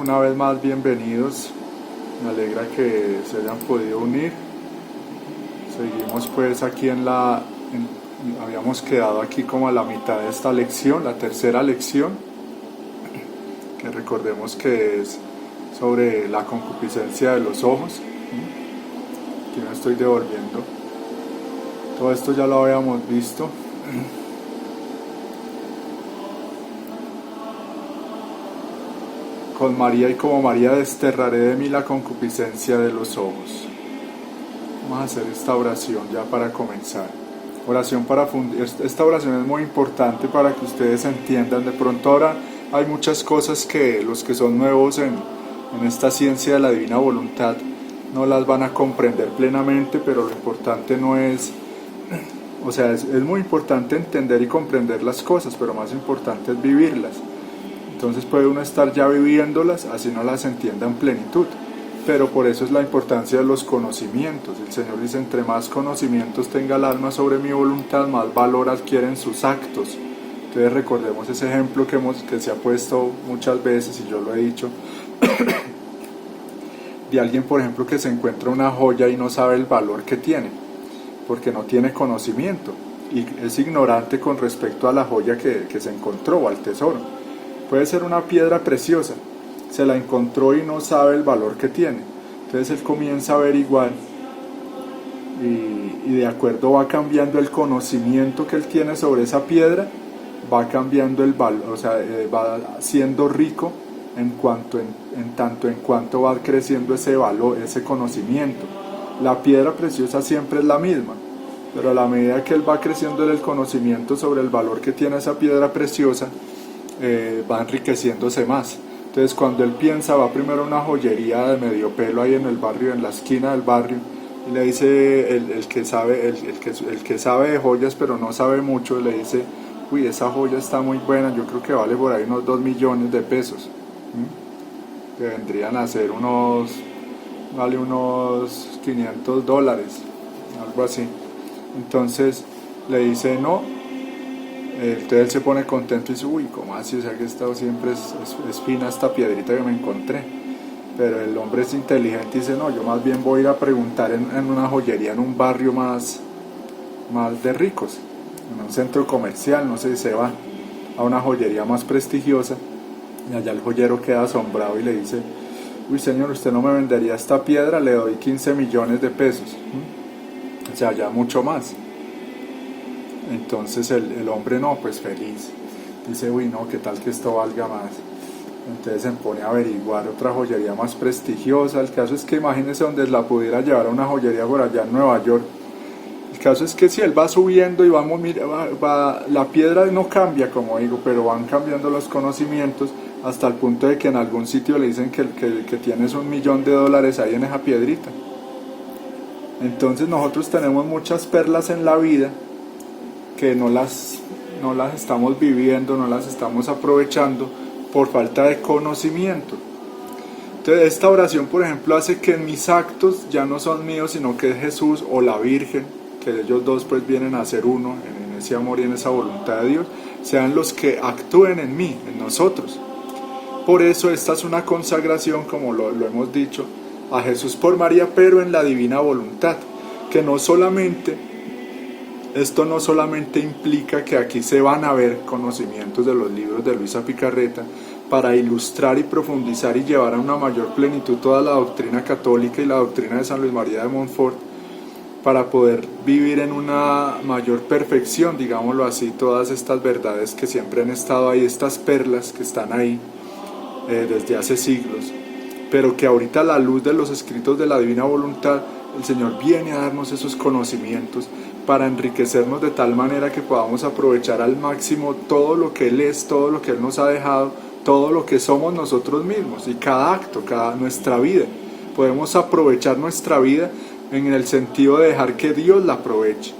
una vez más bienvenidos, me alegra que se hayan podido unir. Seguimos pues aquí habíamos quedado aquí como a la mitad de esta lección, la tercera lección, que recordemos que es sobre la concupiscencia de los ojos. Aquí me estoy devolviendo, todo esto ya lo habíamos visto. Con María y como María desterraré de mí la concupiscencia de los ojos. Vamos a hacer esta oración ya para comenzar. Oración para fundir. Esta oración es muy importante para que ustedes entiendan. De pronto ahora hay muchas cosas que los que son nuevos en esta ciencia de la divina voluntad no las van a comprender plenamente, pero lo importante no es... O sea, es muy importante entender y comprender las cosas, pero más importante es vivirlas. Entonces puede uno estar ya viviéndolas, así no las entienda en plenitud. Pero por eso es la importancia de los conocimientos. El Señor dice, entre más conocimientos tenga el alma sobre mi voluntad, más valor adquieren sus actos. Entonces recordemos ese ejemplo que se ha puesto muchas veces, y yo lo he dicho, de alguien, por ejemplo, que se encuentra una joya y no sabe el valor que tiene, porque no tiene conocimiento, y es ignorante con respecto a la joya que se encontró, o al tesoro. Puede ser una piedra preciosa, se la encontró y no sabe el valor que tiene. Entonces él comienza a averiguar y de acuerdo va cambiando el conocimiento que él tiene sobre esa piedra, va cambiando el valor, o sea, va siendo rico en tanto en cuanto va creciendo ese valor, ese conocimiento. La piedra preciosa siempre es la misma, pero a la medida que él va creciendo en el conocimiento sobre el valor que tiene esa piedra preciosa, va enriqueciéndose más. Entonces cuando él piensa, va primero a una joyería de medio pelo ahí en el barrio, en la esquina del barrio, y le dice el que sabe de joyas pero no sabe mucho, le dice, uy, esa joya está muy buena, yo creo que vale por ahí unos 2 millones de pesos, que vendrían a ser vale unos $500, algo así. Entonces le dice no. Entonces él se pone contento y dice, uy, ¿cómo así? O sea que siempre es fina esta piedrita que me encontré. Pero el hombre es inteligente y dice, no, yo más bien voy a ir a preguntar en una joyería, en un barrio más de ricos, en un centro comercial, no sé, se va a una joyería más prestigiosa, y allá el joyero queda asombrado y le dice, uy señor, usted no me vendería esta piedra, le doy 15 millones de pesos. O sea, ya mucho más. Entonces el hombre no, pues feliz, dice, uy no, qué tal que esto valga más. Entonces se pone a averiguar otra joyería más prestigiosa. El caso es que imagínese donde la pudiera llevar a una joyería por allá en Nueva York. El caso es que si él va subiendo y la piedra no cambia, como digo, pero van cambiando los conocimientos hasta el punto de que en algún sitio le dicen que tienes $1 millón ahí en esa piedrita. Entonces nosotros tenemos muchas perlas en la vida que no las estamos viviendo, no las estamos aprovechando por falta de conocimiento. Entonces esta oración, por ejemplo, hace que mis actos ya no son míos, sino que es Jesús o la Virgen, que ellos dos pues vienen a ser uno en ese amor y en esa voluntad de Dios, sean los que actúen en mí, en nosotros. Por eso esta es una consagración, como lo hemos dicho, a Jesús por María, pero en la divina voluntad, que esto no solamente implica que aquí se van a ver conocimientos de los libros de Luisa Picarreta para ilustrar y profundizar y llevar a una mayor plenitud toda la doctrina católica y la doctrina de San Luis María de Montfort, para poder vivir en una mayor perfección, digámoslo así, todas estas verdades que siempre han estado ahí, estas perlas que están ahí desde hace siglos, pero que ahorita a la luz de los escritos de la divina voluntad, el Señor viene a darnos esos conocimientos para enriquecernos de tal manera que podamos aprovechar al máximo todo lo que Él es, todo lo que Él nos ha dejado, todo lo que somos nosotros mismos, y cada acto, nuestra vida. Podemos aprovechar nuestra vida en el sentido de dejar que Dios la aproveche,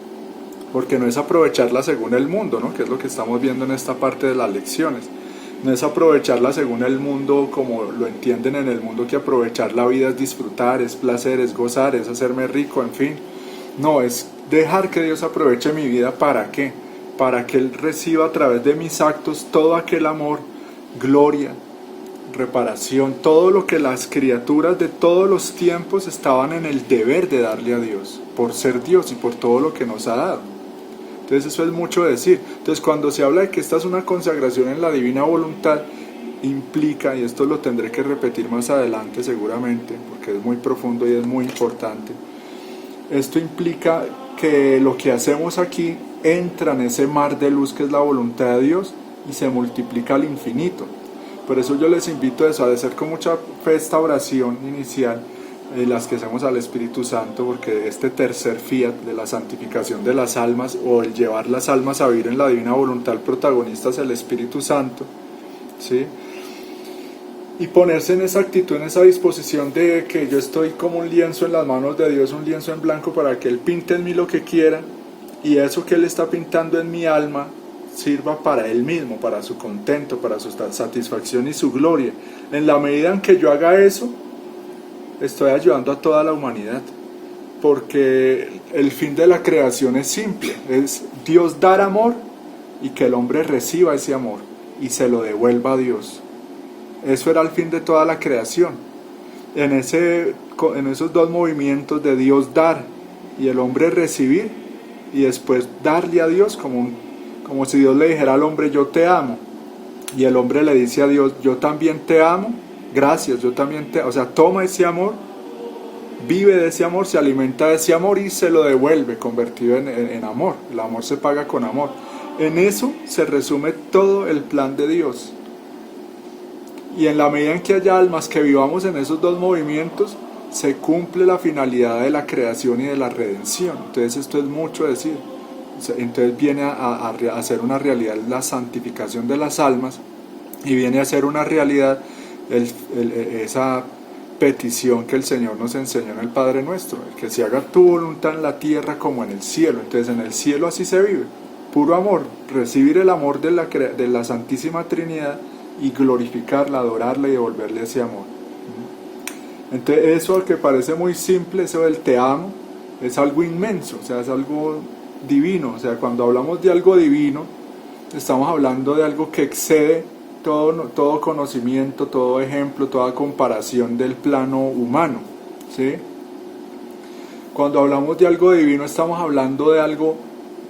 porque no es aprovecharla según el mundo, ¿no? Que es lo que estamos viendo en esta parte de las lecciones. No es aprovecharla según el mundo, como lo entienden en el mundo, que aprovechar la vida es disfrutar, es placer, es gozar, es hacerme rico, en fin. No, es dejar que Dios aproveche mi vida. ¿Para qué? Para que Él reciba a través de mis actos todo aquel amor, gloria, reparación, todo lo que las criaturas de todos los tiempos estaban en el deber de darle a Dios, por ser Dios y por todo lo que nos ha dado. Entonces eso es mucho decir. Entonces cuando se habla de que esta es una consagración en la divina voluntad, implica, y esto lo tendré que repetir más adelante seguramente, porque es muy profundo y es muy importante, esto implica que lo que hacemos aquí entra en ese mar de luz que es la voluntad de Dios y se multiplica al infinito. Por eso yo les invito a eso, a hacer con mucha fe esta oración inicial, las que hacemos al Espíritu Santo, porque este tercer fiat de la santificación de las almas, o el llevar las almas a vivir en la divina voluntad, el protagonista es el Espíritu Santo, ¿sí? Y ponerse en esa actitud, en esa disposición de que yo estoy como un lienzo en las manos de Dios, un lienzo en blanco para que Él pinte en mí lo que quiera, y eso que Él está pintando en mi alma sirva para Él mismo, para su contento, para su satisfacción y su gloria. En la medida en que yo haga eso, estoy ayudando a toda la humanidad, porque el fin de la creación es simple, es Dios dar amor y que el hombre reciba ese amor y se lo devuelva a Dios. Eso era el fin de toda la creación. En esos dos movimientos de Dios dar y el hombre recibir, y después darle a Dios como si Dios le dijera al hombre: yo te amo, y el hombre le dice a Dios: yo también te amo, gracias, yo también te amo. O sea, toma ese amor, vive de ese amor, se alimenta de ese amor y se lo devuelve convertido en amor. El amor se paga con amor. En eso se resume todo el plan de Dios. Y en la medida en que haya almas que vivamos en esos dos movimientos, se cumple la finalidad de la creación y de la redención. Entonces esto es mucho decir. Entonces viene a ser una realidad la santificación de las almas, y viene a ser una realidad esa petición que el Señor nos enseñó en el Padre Nuestro, el que se haga tu voluntad en la tierra como en el cielo. Entonces en el cielo así se vive, puro amor, recibir el amor de la Santísima Trinidad y glorificarla, adorarla y devolverle ese amor. Entonces eso que parece muy simple, eso del te amo, es algo inmenso, o sea, es algo divino. O sea, cuando hablamos de algo divino, estamos hablando de algo que excede todo conocimiento, todo ejemplo, toda comparación del plano humano, ¿sí? Cuando hablamos de algo divino, estamos hablando de algo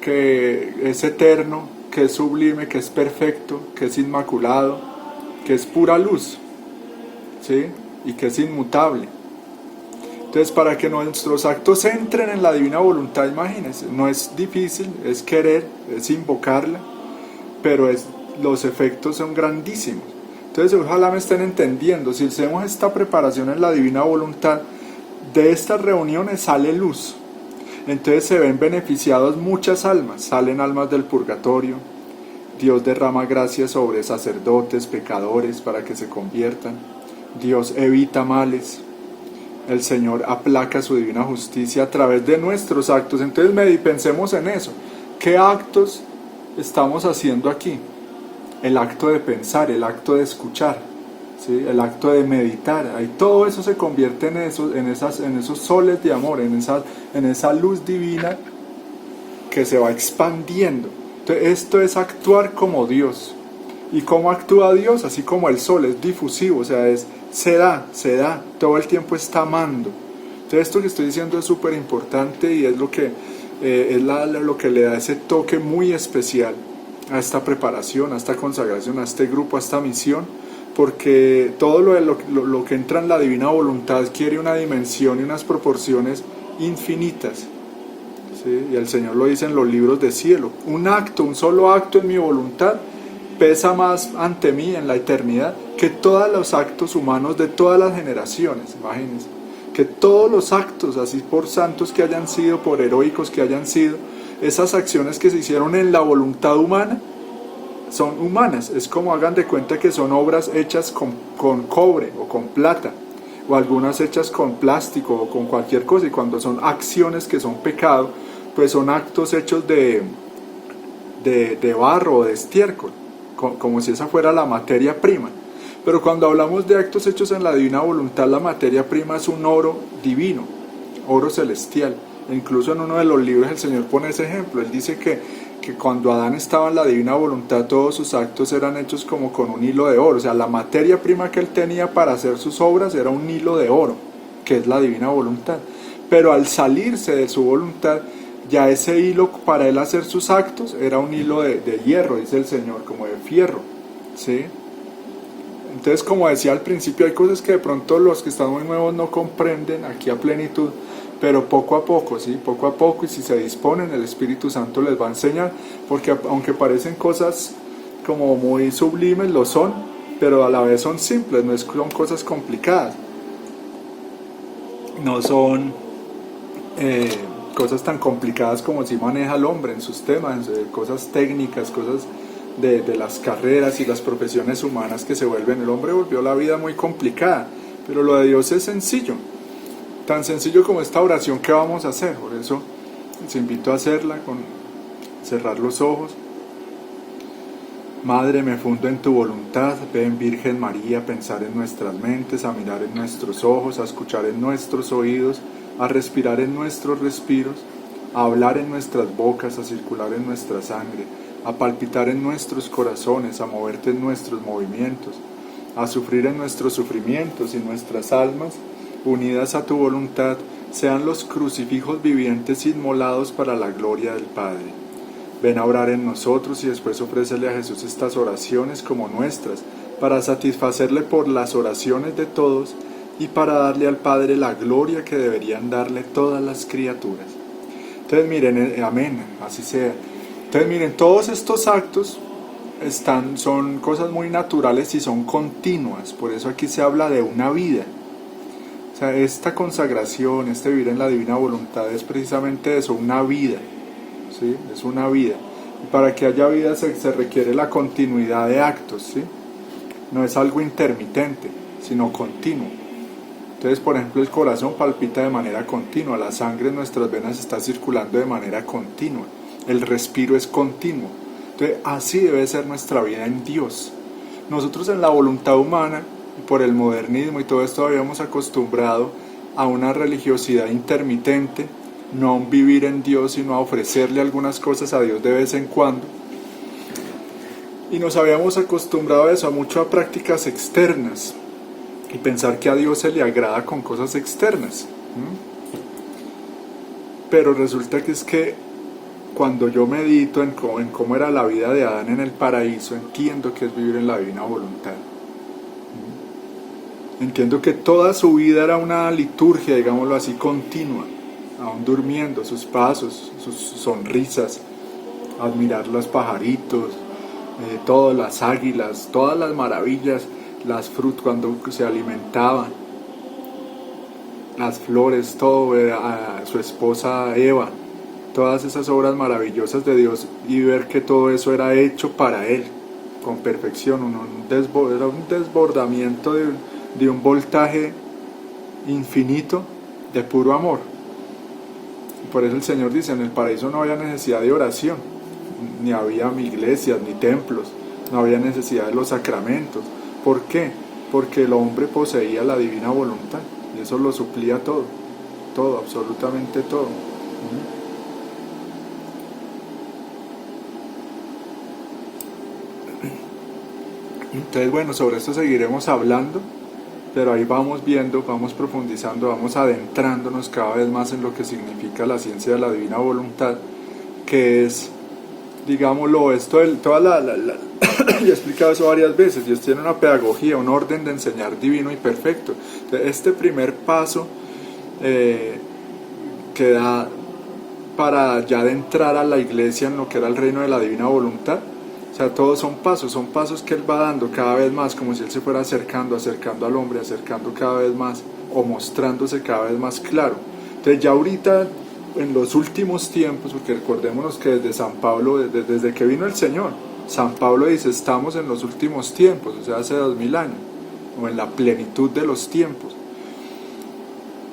que es eterno, que es sublime, que es perfecto, que es inmaculado, que es pura luz, ¿sí? Y que es inmutable. Entonces, para que nuestros actos entren en la divina voluntad, imagínense, no es difícil, es querer, es invocarla, pero los efectos son grandísimos. Entonces, ojalá me estén entendiendo. Si hacemos esta preparación en la divina voluntad, de estas reuniones sale luz. Entonces se ven beneficiados muchas almas, salen almas del purgatorio. Dios derrama gracia sobre sacerdotes, pecadores, para que se conviertan. Dios evita males. El Señor aplaca su divina justicia a través de nuestros actos. Entonces pensemos en eso. ¿Qué actos estamos haciendo aquí? El acto de pensar, el acto de escuchar, ¿sí? El acto de meditar. Ahí todo eso se convierte en esos soles de amor, en esa luz divina que se va expandiendo. Entonces, esto es actuar como Dios. ¿Y cómo actúa Dios? Así como el sol, es difusivo, o sea, se da, todo el tiempo está amando. Entonces esto que estoy diciendo es súper importante y es lo que le da ese toque muy especial a esta preparación, a esta consagración, a este grupo, a esta misión, porque todo lo que entra en la divina voluntad quiere una dimensión y unas proporciones infinitas, ¿sí? Y el Señor lo dice en los libros de cielo: un solo acto en mi voluntad pesa más ante mí en la eternidad que todos los actos humanos de todas las generaciones. Imagínense, que todos los actos, así por santos que hayan sido, por heroicos que hayan sido, esas acciones que se hicieron en la voluntad humana, son humanas. Es como, hagan de cuenta que son obras hechas con cobre o con plata, o algunas hechas con plástico o con cualquier cosa, y cuando son acciones que son pecado, pues son actos hechos de barro o de estiércol, como si esa fuera la materia prima. Pero cuando hablamos de actos hechos en la divina voluntad, la materia prima es un oro divino, oro celestial. E incluso en uno de los libros el Señor pone ese ejemplo. Él dice que que cuando Adán estaba en la divina voluntad todos sus actos eran hechos como con un hilo de oro, o sea, la materia prima que él tenía para hacer sus obras era un hilo de oro, que es la divina voluntad, pero al salirse de su voluntad, ya ese hilo para él hacer sus actos era un hilo de hierro, dice el Señor, como de fierro, ¿sí? Entonces, como decía al principio, hay cosas que de pronto los que están muy nuevos no comprenden aquí a plenitud, pero poco a poco, ¿sí? Poco a poco, y si se disponen, el Espíritu Santo les va a enseñar, porque aunque parecen cosas como muy sublimes, lo son, pero a la vez son simples, no son cosas complicadas, no son cosas tan complicadas como si maneja el hombre en sus temas, cosas técnicas, cosas de las carreras y las profesiones humanas que se vuelven. El hombre volvió la vida muy complicada, pero lo de Dios es sencillo, tan sencillo como esta oración que vamos a hacer. Por eso les invito a hacerla con cerrar los ojos. Madre, me fundo en tu voluntad, ven Virgen María a pensar en nuestras mentes, a mirar en nuestros ojos, a escuchar en nuestros oídos, a respirar en nuestros respiros, a hablar en nuestras bocas, a circular en nuestra sangre, a palpitar en nuestros corazones, a moverte en nuestros movimientos, a sufrir en nuestros sufrimientos, y nuestras almas, unidas a tu voluntad, sean los crucifijos vivientes inmolados para la gloria del Padre. Ven a orar en nosotros y después ofrécele a Jesús estas oraciones como nuestras, para satisfacerle por las oraciones de todos y para darle al Padre la gloria que deberían darle todas las criaturas. Entonces miren, amén, así sea. Entonces miren, todos estos actos son cosas muy naturales y son continuas, por eso aquí se habla de una vida. O sea, esta consagración, este vivir en la divina voluntad es precisamente eso, una vida, ¿sí? Es una vida. Y para que haya vida se requiere la continuidad de actos, ¿sí? No es algo intermitente, sino continuo. Entonces, por ejemplo, el corazón palpita de manera continua, la sangre en nuestras venas está circulando de manera continua, el respiro es continuo. Entonces, así debe ser nuestra vida en Dios. Nosotros en la voluntad humana, por el modernismo y todo esto, habíamos acostumbrado a una religiosidad intermitente, no a un vivir en Dios, sino a ofrecerle algunas cosas a Dios de vez en cuando. Y nos habíamos acostumbrado a eso, mucho a prácticas externas, y pensar que a Dios se le agrada con cosas externas. Pero resulta que es que cuando yo medito en cómo era la vida de Adán en el paraíso, entiendo que es vivir en la divina voluntad. Entiendo que toda su vida era una liturgia, digámoslo así, continua, aún durmiendo, sus pasos, sus sonrisas, admirar los pajaritos, todas las águilas, todas las maravillas, las frutas cuando se alimentaban, las flores, todo, a su esposa Eva, todas esas obras maravillosas de Dios, y ver que todo eso era hecho para Él, con perfección, era un desbordamiento de un voltaje infinito de puro amor. Por eso el Señor dice, en el paraíso no había necesidad de oración, ni había iglesias, ni templos, no había necesidad de los sacramentos. ¿Por qué? Porque el hombre poseía la divina voluntad, y eso lo suplía todo, todo, absolutamente todo. Entonces, bueno, sobre esto seguiremos hablando, pero ahí vamos viendo, vamos profundizando, vamos adentrándonos cada vez más en lo que significa la ciencia de la divina voluntad, que es, digámoslo, esto de toda yo he explicado eso varias veces. Dios tiene una pedagogía, un orden de enseñar divino y perfecto. Entonces, este primer paso que da para ya de entrar a la iglesia en lo que era el reino de la divina voluntad, o sea, todos son pasos que Él va dando cada vez más, como si Él se fuera acercando al hombre, acercando cada vez más, o mostrándose cada vez más claro. Entonces ya ahorita, en los últimos tiempos, porque recordémonos que desde San Pablo, desde que vino el Señor, San Pablo dice, estamos en los últimos tiempos, o sea, hace 2000 años, o en la plenitud de los tiempos.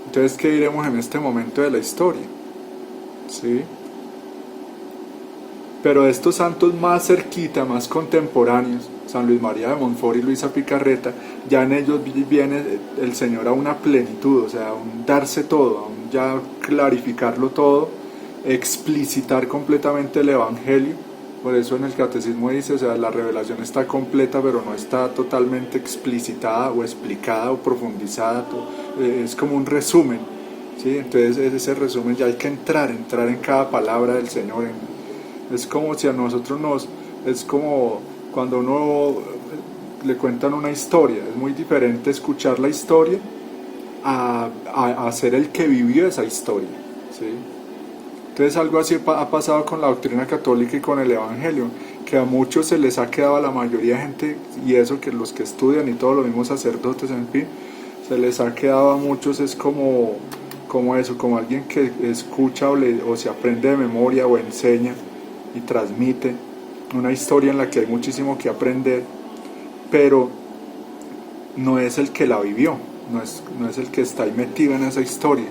Entonces, ¿qué diremos en este momento de la historia? ¿Sí? Pero de estos santos más cerquita, más contemporáneos, San Luis María de Montfort y Luisa Picarreta, ya en ellos viene el Señor a una plenitud, o sea, a un darse todo, a un ya clarificarlo todo, explicitar completamente el Evangelio. Por eso en el catecismo dice, o sea, la revelación está completa, pero no está totalmente explicitada o explicada o profundizada, es como un resumen, ¿sí? Entonces ese resumen ya hay que entrar en cada palabra del Señor. Es como si a nosotros es como cuando uno le cuentan una historia, es muy diferente escuchar la historia a ser el que vivió esa historia, ¿sí? Entonces algo así ha pasado con la doctrina católica y con el Evangelio, que a muchos se les ha quedado, a la mayoría de gente, y eso que los que estudian y todos los mismos sacerdotes, en fin, se les ha quedado a muchos, es como eso, como alguien que escucha o se aprende de memoria o enseña y transmite una historia en la que hay muchísimo que aprender, pero no es el que la vivió, no es el que está ahí metido en esa historia.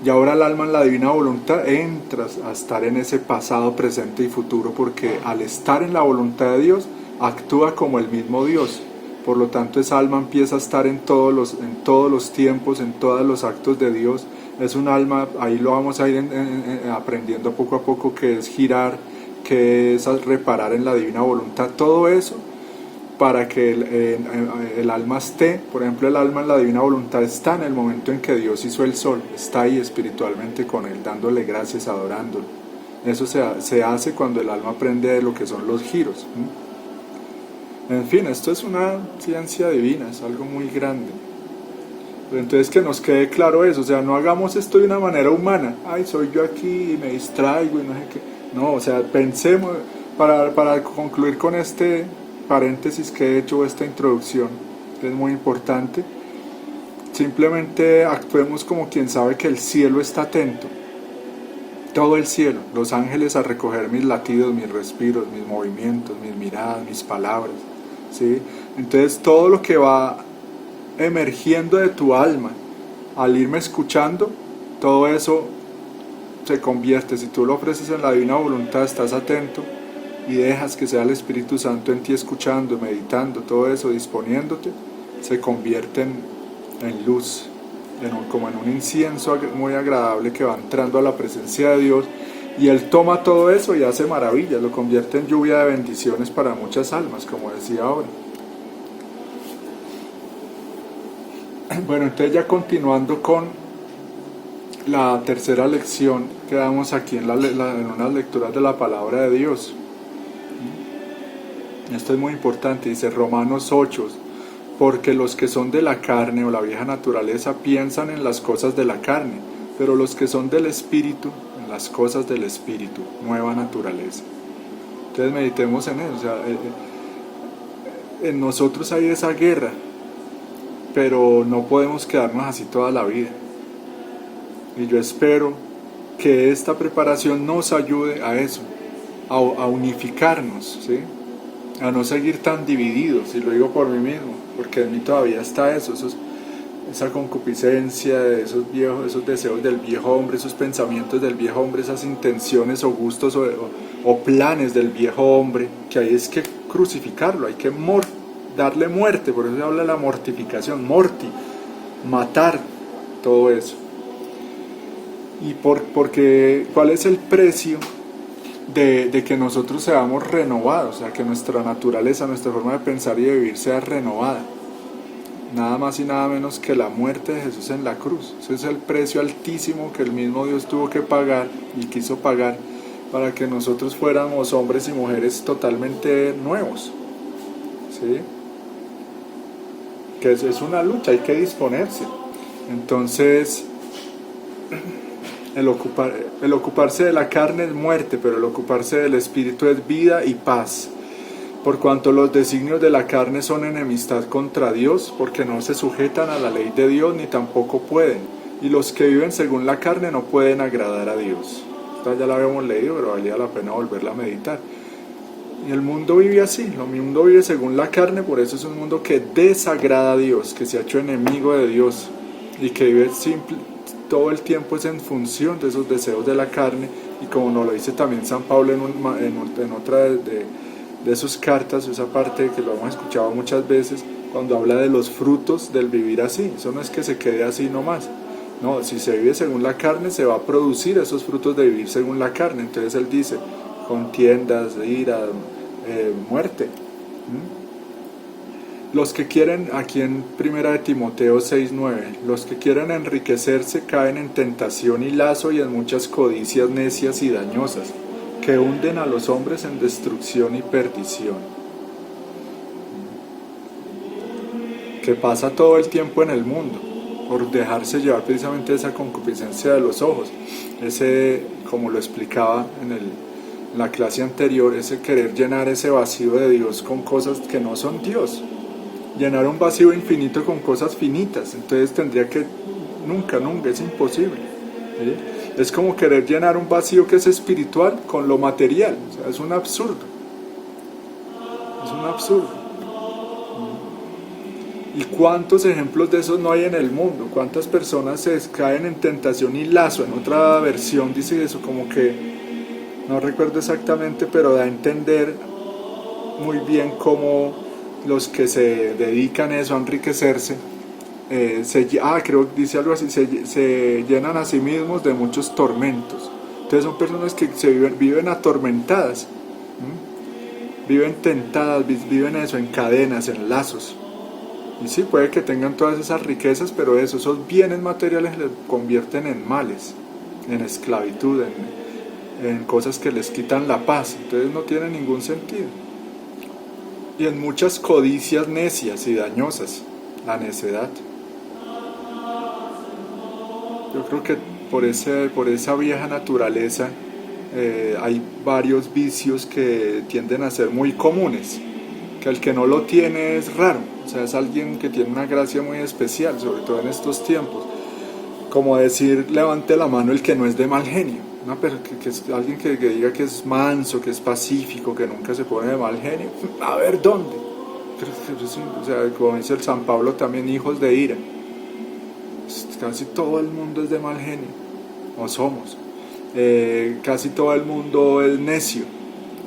Y ahora el alma en la divina voluntad entra a estar en ese pasado, presente y futuro, porque al estar en la voluntad de Dios, actúa como el mismo Dios. Por lo tanto, esa alma empieza a estar en todos los tiempos, en todos los actos de Dios. Es un alma, ahí lo vamos a ir aprendiendo poco a poco, que es girar, que es reparar en la divina voluntad. Todo eso para que el alma esté, por ejemplo, el alma en la divina voluntad está en el momento en que Dios hizo el sol, está ahí espiritualmente con él, dándole gracias, adorándolo. Eso se hace cuando el alma aprende de lo que son los giros. En fin, esto es una ciencia divina, es algo muy grande. Pero entonces que nos quede claro eso, o sea, no hagamos esto de una manera humana. Ay, soy yo aquí y me distraigo y no sé qué. No, o sea, pensemos, para concluir con este paréntesis que he hecho, esta introducción, que es muy importante, simplemente actuemos como quien sabe que el cielo está atento, todo el cielo, los ángeles a recoger mis latidos, mis respiros, mis movimientos, mis miradas, mis palabras, ¿sí? Entonces todo lo que va emergiendo de tu alma al irme escuchando, todo eso se convierte, si tú lo ofreces en la divina voluntad, estás atento y dejas que sea el Espíritu Santo en ti escuchando, meditando, todo eso, disponiéndote, se convierte en luz, como en un incienso muy agradable que va entrando a la presencia de Dios, y Él toma todo eso y hace maravillas, lo convierte en lluvia de bendiciones para muchas almas, como decía ahora. Bueno, entonces ya continuando con la tercera lección que damos aquí en unas lecturas de la palabra de Dios. Esto es muy importante, dice Romanos 8, porque los que son de la carne o la vieja naturaleza piensan en las cosas de la carne, pero los que son del Espíritu, en las cosas del Espíritu, nueva naturaleza. Entonces meditemos en eso, o sea, en nosotros hay esa guerra, pero no podemos quedarnos así toda la vida. Y yo espero que esta preparación nos ayude a eso, a unificarnos, ¿sí? A no seguir tan divididos, y lo digo por mí mismo, porque en mí todavía está esa concupiscencia, esos deseos del viejo hombre, esos pensamientos del viejo hombre, esas intenciones o gustos o planes del viejo hombre, que hay es que crucificarlo, hay que darle muerte, por eso se habla de la mortificación, matar todo eso. Y porque ¿cuál es el precio de que nosotros seamos renovados? O sea, que nuestra naturaleza, nuestra forma de pensar y de vivir sea renovada. Nada más y nada menos que la muerte de Jesús en la cruz. Ese es el precio altísimo que el mismo Dios tuvo que pagar y quiso pagar para que nosotros fuéramos hombres y mujeres totalmente nuevos, ¿sí? Que eso es una lucha, hay que disponerse. Entonces, el ocuparse de la carne es muerte, pero el ocuparse del Espíritu es vida y paz. Por cuanto los designios de la carne son enemistad contra Dios, porque no se sujetan a la ley de Dios ni tampoco pueden. Y los que viven según la carne no pueden agradar a Dios. Esta ya la habíamos leído, pero valía la pena volverla a meditar. Y el mundo vive así, el mundo vive según la carne, por eso es un mundo que desagrada a Dios, que se ha hecho enemigo de Dios y que vive todo el tiempo es en función de esos deseos de la carne, y como nos lo dice también San Pablo en otra de sus cartas, esa parte que lo hemos escuchado muchas veces, cuando habla de los frutos del vivir así. Eso no es que se quede así nomás, No, si se vive según la carne, se va a producir esos frutos de vivir según la carne. Entonces él dice, contiendas, ira, muerte. ¿Mm? Los que quieren, aquí en Primera de Timoteo 6:9, los que quieren enriquecerse caen en tentación y lazo y en muchas codicias necias y dañosas, que hunden a los hombres en destrucción y perdición. Que pasa todo el tiempo en el mundo, por dejarse llevar precisamente esa concupiscencia de los ojos, ese, como lo explicaba en la clase anterior, ese querer llenar ese vacío de Dios con cosas que no son Dios. Llenar un vacío infinito con cosas finitas, entonces tendría que, nunca, es imposible, ¿sí? Es como querer llenar un vacío que es espiritual con lo material, o sea, es un absurdo, ¿Y cuántos ejemplos de esos no hay en el mundo? ¿Cuántas personas se caen en tentación y lazo? En otra versión dice eso, como que, no recuerdo exactamente, pero da a entender muy bien cómo los que se dedican a eso, a enriquecerse, creo que dice algo así, se llenan a sí mismos de muchos tormentos. Entonces son personas que viven atormentadas, viven tentadas, viven eso en cadenas, en lazos. Y sí, puede que tengan todas esas riquezas, pero esos bienes materiales les convierten en males, en esclavitud, en cosas que les quitan la paz. Entonces no tiene ningún sentido. Y en muchas codicias necias y dañosas, la necedad. Yo creo que por esa vieja naturaleza hay varios vicios que tienden a ser muy comunes, que el que no lo tiene es raro, o sea, es alguien que tiene una gracia muy especial, sobre todo en estos tiempos, como decir, levante la mano el que no es de mal genio, ¿no? Pero que es alguien que diga que es manso, que es pacífico, que nunca se pone de mal genio, a ver dónde. O sea, como dice el San Pablo también, hijos de ira. Casi todo el mundo es de mal genio, o somos. Casi todo el mundo es necio.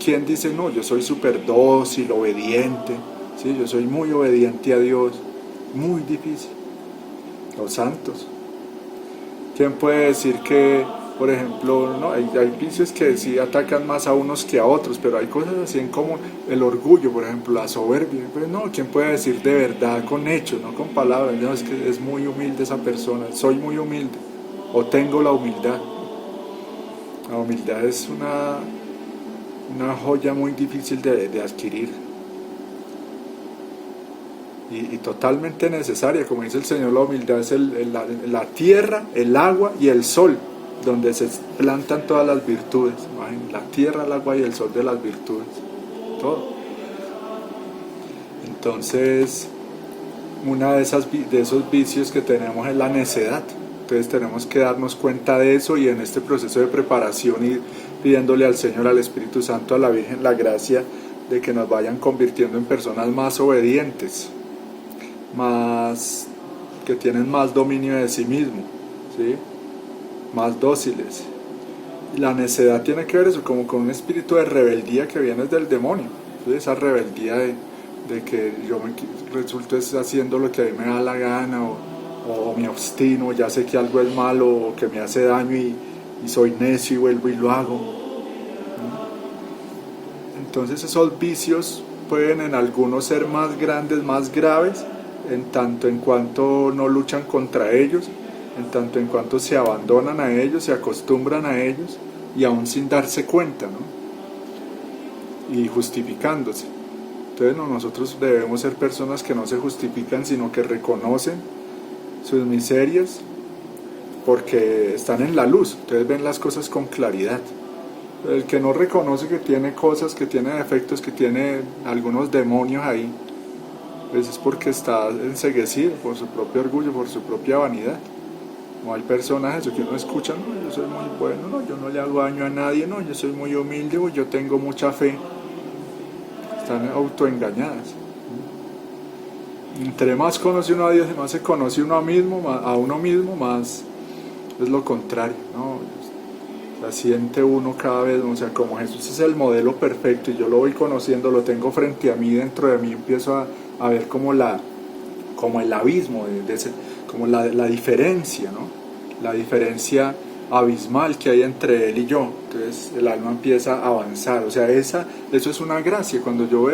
¿Quién dice no? Yo soy súper dócil, obediente. Sí, yo soy muy obediente a Dios. Muy difícil. Los santos. ¿Quién puede decir que, por ejemplo, no hay vicios que sí atacan más a unos que a otros, pero hay cosas así en común? El orgullo, por ejemplo, la soberbia. Pues no, ¿quién puede decir de verdad con hechos, no con palabras? No, es que es muy humilde esa persona, soy muy humilde, o tengo la humildad. La humildad es una joya muy difícil de adquirir y totalmente necesaria. Como dice el Señor, la humildad es la tierra, el agua y el sol donde se plantan todas las virtudes. La tierra, el agua y el sol de las virtudes, todo. Entonces, una de esos vicios que tenemos es la necedad. Entonces tenemos que darnos cuenta de eso y en este proceso de preparación ir pidiéndole al Señor, al Espíritu Santo, a la Virgen, la gracia de que nos vayan convirtiendo en personas más obedientes, que tienen más dominio de sí mismo, ¿sí? Más dóciles. Y la necedad tiene que ver eso, como con un espíritu de rebeldía que viene del demonio. Entonces esa rebeldía de que yo resulto haciendo lo que a mí me da la gana, o me obstino, ya sé que algo es malo o que me hace daño y soy necio y vuelvo y lo hago. Entonces esos vicios pueden en algunos ser más grandes, más graves, en tanto en cuanto no luchan contra ellos, en tanto en cuanto se abandonan a ellos, se acostumbran a ellos y aún sin darse cuenta, ¿no? Y justificándose. Entonces nosotros debemos ser personas que no se justifican, sino que reconocen sus miserias porque están en la luz, entonces ven las cosas con claridad. El que no reconoce que tiene cosas, que tiene defectos, que tiene algunos demonios ahí, pues es porque está enceguecido por su propio orgullo, por su propia vanidad. No hay personas eso que uno escucha, no, yo soy muy bueno, no, yo no le hago daño a nadie, no, yo soy muy humilde, yo tengo mucha fe. Están autoengañadas. Entre más conoce uno a Dios y más se conoce uno a uno mismo, más es lo contrario, ¿no? O sea, siente uno cada vez, o sea, como Jesús es el modelo perfecto y yo lo voy conociendo, lo tengo frente a mí, dentro de mí empiezo a ver como el abismo, como la diferencia, ¿no? la diferencia abismal que hay entre él y yo. Entonces el alma empieza a avanzar, o sea, eso es una gracia. Cuando yo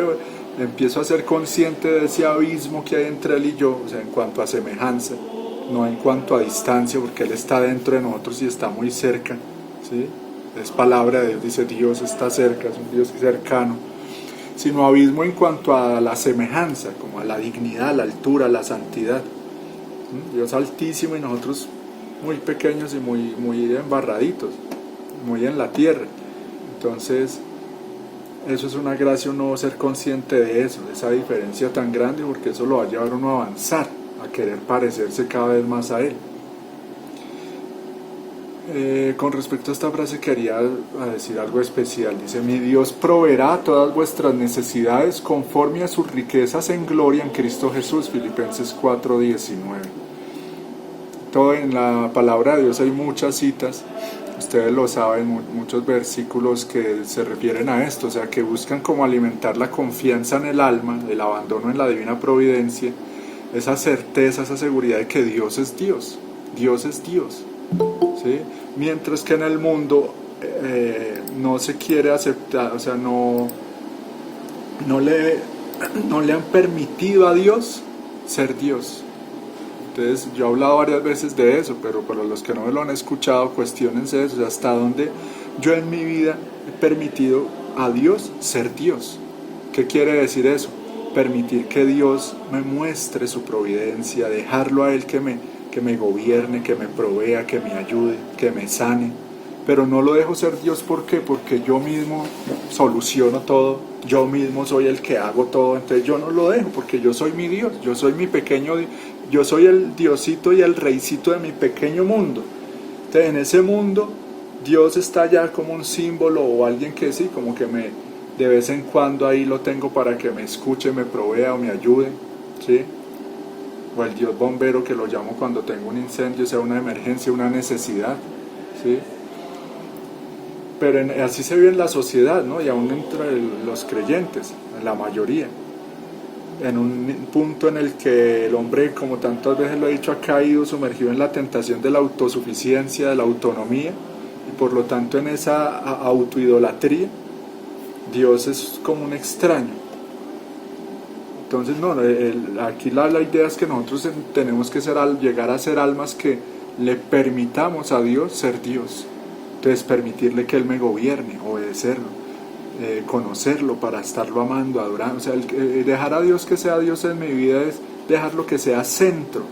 empiezo a ser consciente de ese abismo que hay entre él y yo, o sea, en cuanto a semejanza, no en cuanto a distancia, porque él está dentro de nosotros y está muy cerca, ¿sí? Es palabra de Dios, dice Dios está cerca, es un Dios cercano, sino abismo en cuanto a la semejanza, como a la dignidad, la altura, la santidad. Dios altísimo y nosotros muy pequeños y muy embarraditos, muy en la tierra. Entonces eso es una gracia, uno ser consciente de eso, de esa diferencia tan grande, porque eso lo va a llevar a uno a avanzar, a querer parecerse cada vez más a él. Con respecto a esta frase quería decir algo especial. Dice: mi Dios proveerá todas vuestras necesidades conforme a sus riquezas en gloria en Cristo Jesús. Filipenses 4:19. Todo en la palabra de Dios hay muchas citas, ustedes lo saben, muchos versículos que se refieren a esto, o sea, que buscan como alimentar la confianza en el alma, el abandono en la divina providencia, esa certeza, esa seguridad de que Dios es Dios, Dios es Dios, ¿sí? Mientras que en el mundo no se quiere aceptar, o sea, no le han permitido a Dios ser Dios. Entonces yo he hablado varias veces de eso, pero para los que no me lo han escuchado, cuestionense eso, o sea, hasta dónde yo en mi vida he permitido a Dios ser Dios. ¿Qué quiere decir eso? Permitir que Dios me muestre su providencia, dejarlo a Él que me gobierne, que me provea, que me ayude, que me sane. Pero no lo dejo ser Dios, ¿por qué? Porque yo mismo soluciono todo, yo mismo soy el que hago todo, entonces yo no lo dejo, porque yo soy mi Dios, yo soy mi pequeño Dios, yo soy el Diosito y el Reycito de mi pequeño mundo. Entonces en ese mundo Dios está ya como un símbolo o alguien que sí, como que de vez en cuando ahí lo tengo para que me escuche, me provea o me ayude, ¿sí? O el Dios bombero, que lo llamo cuando tengo un incendio, sea una emergencia, una necesidad, ¿sí? Pero así se vive en la sociedad, ¿no? Y aún entre los creyentes, en la mayoría. En un punto en el que el hombre, como tantas veces lo he dicho, ha caído sumergido en la tentación de la autosuficiencia, de la autonomía, y por lo tanto en esa autoidolatría, Dios es como un extraño. Entonces, no, aquí la idea es que nosotros tenemos que llegar a ser almas que le permitamos a Dios ser Dios. Entonces, permitirle que Él me gobierne, obedecerlo, conocerlo para estarlo amando, adorando. O sea, dejar a Dios que sea Dios en mi vida es dejarlo que sea centro,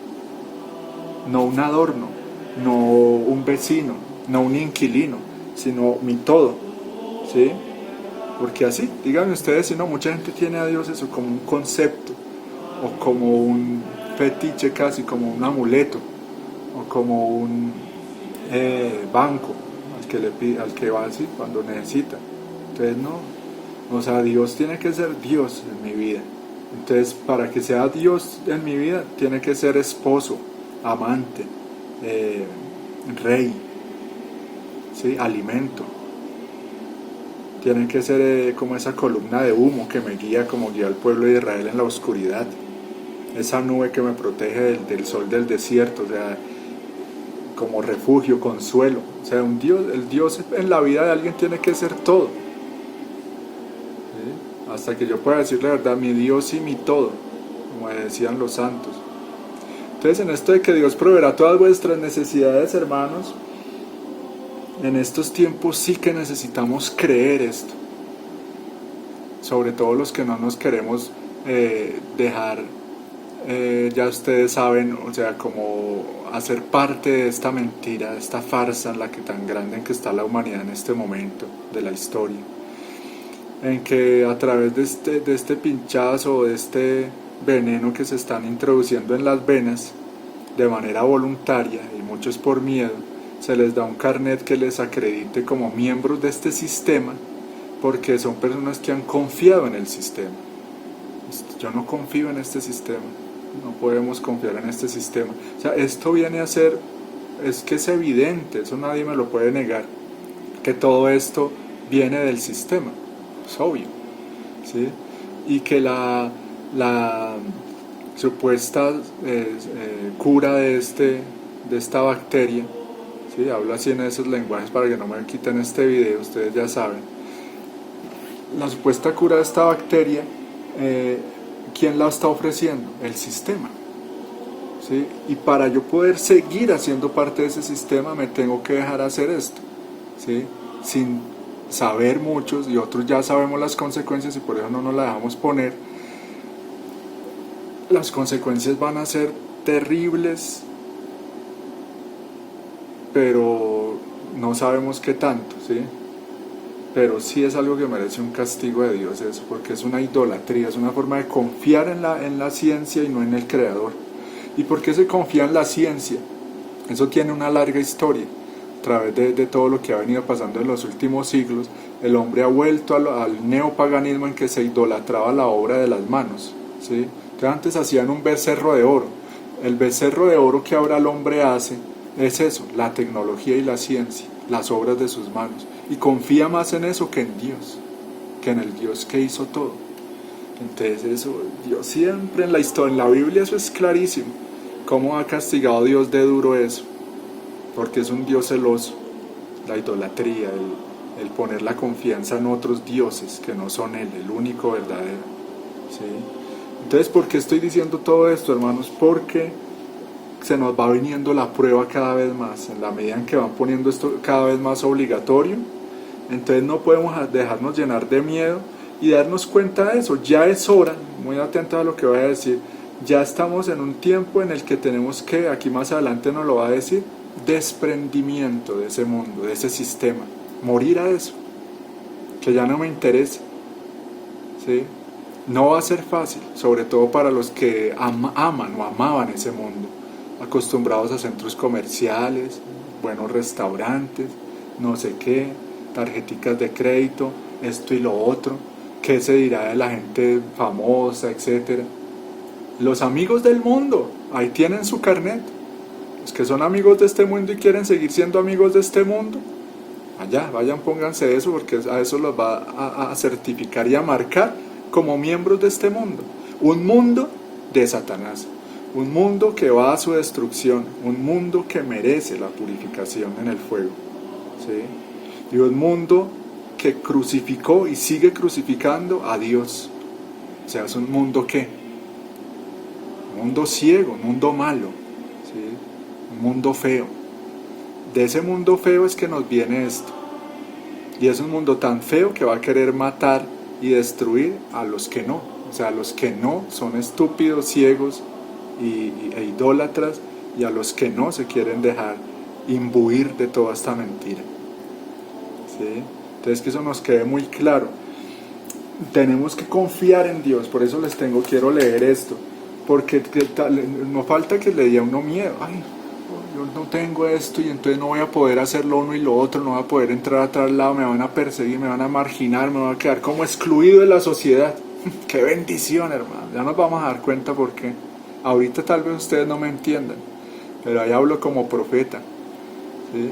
no un adorno, no un vecino, no un inquilino, sino mi todo, ¿sí? Porque así, díganme ustedes, si no, mucha gente tiene a Dios eso como un concepto, o como un fetiche casi, como un amuleto, o como un banco al que va así cuando necesita. Entonces no, o sea, Dios tiene que ser Dios en mi vida. Entonces, para que sea Dios en mi vida, tiene que ser esposo, amante, rey, ¿sí? Alimento. Tiene que ser como esa columna de humo que me guía, como guía al pueblo de Israel en la oscuridad. Esa nube que me protege del sol del desierto, o sea, como refugio, consuelo. O sea, el Dios en la vida de alguien tiene que ser todo. ¿Sí? Hasta que yo pueda decir la verdad, mi Dios y mi todo, como decían los santos. Entonces, en esto de que Dios proveerá todas vuestras necesidades, hermanos, en estos tiempos sí que necesitamos creer esto. Sobre todo los que no nos queremos dejar, ya ustedes saben, o sea, como hacer parte de esta mentira, de esta farsa en la que tan grande en que está la humanidad en este momento de la historia, en que a través de este pinchazo, de este veneno que se están introduciendo en las venas de manera voluntaria, y muchos por miedo, se les da un carnet que les acredite como miembros de este sistema, porque son personas que han confiado en el sistema. Yo no confío en este sistema, no podemos confiar en este sistema. O sea, esto viene a ser, es que es evidente, eso nadie me lo puede negar, que todo esto viene del sistema, es obvio, ¿sí? Y que la supuesta cura de esta bacteria ¿sí? Hablo así en esos lenguajes para que no me quiten este video, ustedes ya saben. La supuesta cura de esta bacteria, ¿quién la está ofreciendo? El sistema, ¿sí? Y para yo poder seguir haciendo parte de ese sistema me tengo que dejar hacer esto, ¿sí? Sin saber muchos, y otros ya sabemos las consecuencias y por eso no nos la dejamos poner. Las consecuencias van a ser terribles, pero no sabemos qué tanto, ¿sí? Pero sí es algo que merece un castigo de Dios eso, porque es una idolatría, es una forma de confiar en la ciencia y no en el Creador. ¿Y por qué se confía en la ciencia? Eso tiene una larga historia. A través de todo lo que ha venido pasando en los últimos siglos, el hombre ha vuelto al neopaganismo en que se idolatraba la obra de las manos, ¿sí? Entonces antes hacían un becerro de oro. El becerro de oro que ahora el hombre hace es eso, la tecnología y la ciencia, las obras de sus manos. Y confía más en eso que en Dios, que en el Dios que hizo todo. Entonces eso, Dios siempre en la historia, en la Biblia eso es clarísimo. ¿Cómo ha castigado Dios de duro eso? Porque es un Dios celoso. La idolatría, el poner la confianza en otros dioses que no son Él, el único verdadero, ¿sí? Entonces, ¿por qué estoy diciendo todo esto, hermanos? Porque se nos va viniendo la prueba cada vez más, en la medida en que van poniendo esto cada vez más obligatorio. Entonces no podemos dejarnos llenar de miedo y darnos cuenta de eso. Ya es hora, muy atento a lo que voy a decir, ya estamos en un tiempo en el que tenemos que, aquí más adelante nos lo va a decir, desprendimiento de ese mundo, de ese sistema, morir a eso, que ya no me interesa, ¿sí? No va a ser fácil, sobre todo para los que aman o amaban ese mundo, acostumbrados a centros comerciales, buenos restaurantes, no sé qué, tarjeticas de crédito, esto y lo otro, qué se dirá de la gente famosa, etcétera. Los amigos del mundo, ahí tienen su carnet. Los que son amigos de este mundo y quieren seguir siendo amigos de este mundo, allá, vayan, pónganse eso, porque a eso los va a certificar y a marcar como miembros de este mundo. Un mundo de Satanás, un mundo que va a su destrucción, un mundo que merece la purificación en el fuego, ¿sí? Y un mundo que crucificó y sigue crucificando a Dios. O sea, es un mundo que, un mundo ciego, un mundo malo, ¿sí? Un mundo feo. De ese mundo feo es que nos viene esto. Y es un mundo tan feo que va a querer matar y destruir a los que no. O sea, a los que no son estúpidos, ciegos e idólatras, y a los que no se quieren dejar imbuir de toda esta mentira, ¿sí? Entonces que eso nos quede muy claro. Tenemos que confiar en Dios. Por eso quiero leer esto, porque no falta que le dé a uno miedo. Ay, yo no tengo esto y entonces no voy a poder hacer lo uno y lo otro, no voy a poder entrar a tal lado, me van a perseguir, me van a marginar, me voy a quedar como excluido de la sociedad. ¡Qué bendición, hermano! Ya nos vamos a dar cuenta por qué. Ahorita tal vez ustedes no me entiendan, pero ahí hablo como profeta, ¿sí?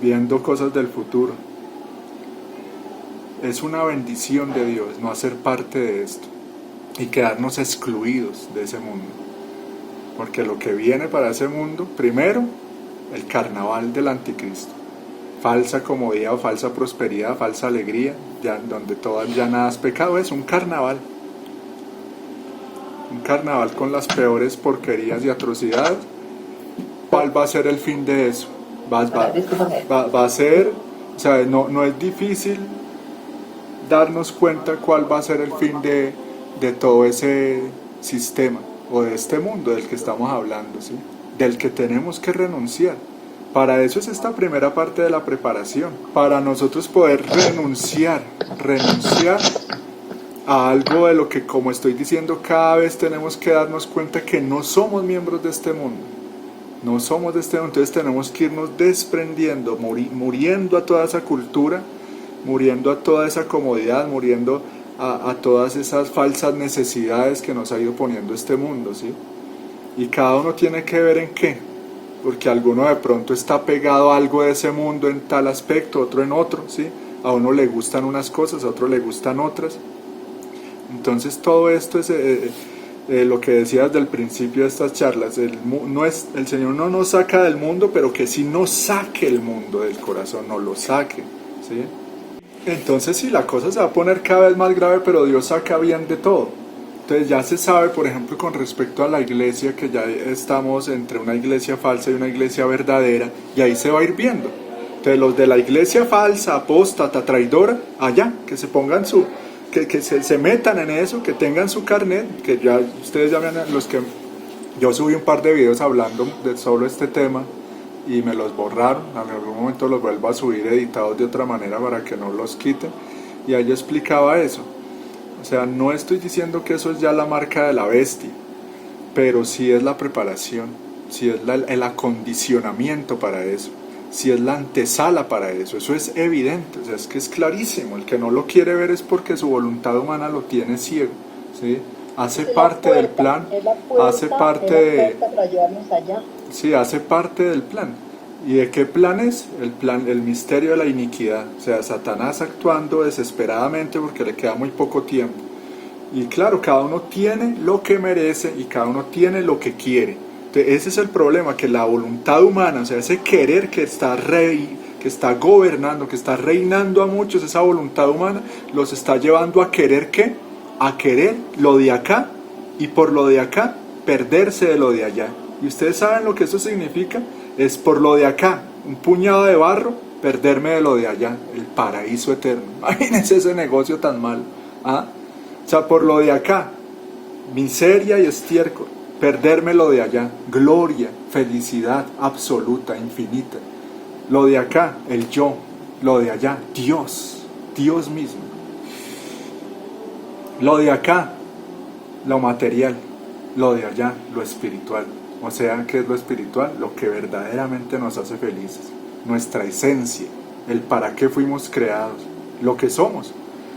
Viendo cosas del futuro. Es una bendición de Dios no hacer parte de esto y quedarnos excluidos de ese mundo. Porque lo que viene para ese mundo, primero, el carnaval del anticristo. Falsa comodidad o falsa prosperidad, falsa alegría, ya, donde ya nada es pecado, es un carnaval. Un carnaval con las peores porquerías y atrocidades. ¿Cuál va a ser el fin de eso? Va a ser, o sea, no es difícil darnos cuenta cuál va a ser el fin de todo ese sistema o de este mundo del que estamos hablando, ¿sí? Del que tenemos que renunciar. Para eso es esta primera parte de la preparación, para nosotros poder renunciar a algo de lo que, como estoy diciendo, cada vez tenemos que darnos cuenta que no somos miembros de este mundo. No somos de este mundo, entonces tenemos que irnos desprendiendo, muriendo a toda esa cultura, muriendo a toda esa comodidad, muriendo a todas esas falsas necesidades que nos ha ido poniendo este mundo, ¿sí? Y cada uno tiene que ver en qué, porque alguno de pronto está pegado a algo de ese mundo en tal aspecto, otro en otro, ¿sí? A uno le gustan unas cosas, a otro le gustan otras. Entonces todo esto lo que decía desde el principio de estas charlas, el Señor no nos saca del mundo, pero que sí nos saque el mundo del corazón, no lo saque, ¿sí? Entonces sí, la cosa se va a poner cada vez más grave, pero Dios saca bien de todo. Entonces ya se sabe, por ejemplo, con respecto a la iglesia, que ya estamos entre una iglesia falsa y una iglesia verdadera, y ahí se va a ir viendo. Entonces los de la iglesia falsa, apóstata, traidora, allá, que se pongan que se metan en eso, que tengan su carnet, que ya ustedes ya vean los que... Yo subí un par de videos hablando de solo este tema, y me los borraron, en algún momento los vuelvo a subir editados de otra manera para que no los quiten, y ahí yo explicaba eso. O sea, no estoy diciendo que eso es ya la marca de la bestia, pero sí es la preparación, sí es el acondicionamiento para eso, sí es la antesala para eso es evidente, o sea, es que es clarísimo. El que no lo quiere ver es porque su voluntad humana lo tiene ciego, ¿sí? Hace parte del plan, hace parte de... Sí, hace parte del plan. ¿Y de qué plan es? El misterio de la iniquidad. O sea, Satanás actuando desesperadamente porque le queda muy poco tiempo. Y claro, cada uno tiene lo que merece y cada uno tiene lo que quiere. Entonces, ese es el problema, que la voluntad humana, o sea, ese querer que está gobernando, que está reinando a muchos, esa voluntad humana los está llevando a querer ¿qué? A querer lo de acá, y por lo de acá perderse de lo de allá. Y ustedes saben lo que eso significa. Es por lo de acá, un puñado de barro, perderme de lo de allá, el paraíso eterno. Imagínense ese negocio tan malo, ¿ah? O sea, por lo de acá, miseria y estiércol, perderme lo de allá, gloria, felicidad absoluta, infinita. Lo de acá, el yo, lo de allá, Dios mismo. Lo de acá, lo material, lo de allá, lo espiritual. O sea, ¿qué es lo espiritual? Lo que verdaderamente nos hace felices, nuestra esencia, el para qué fuimos creados, lo que somos.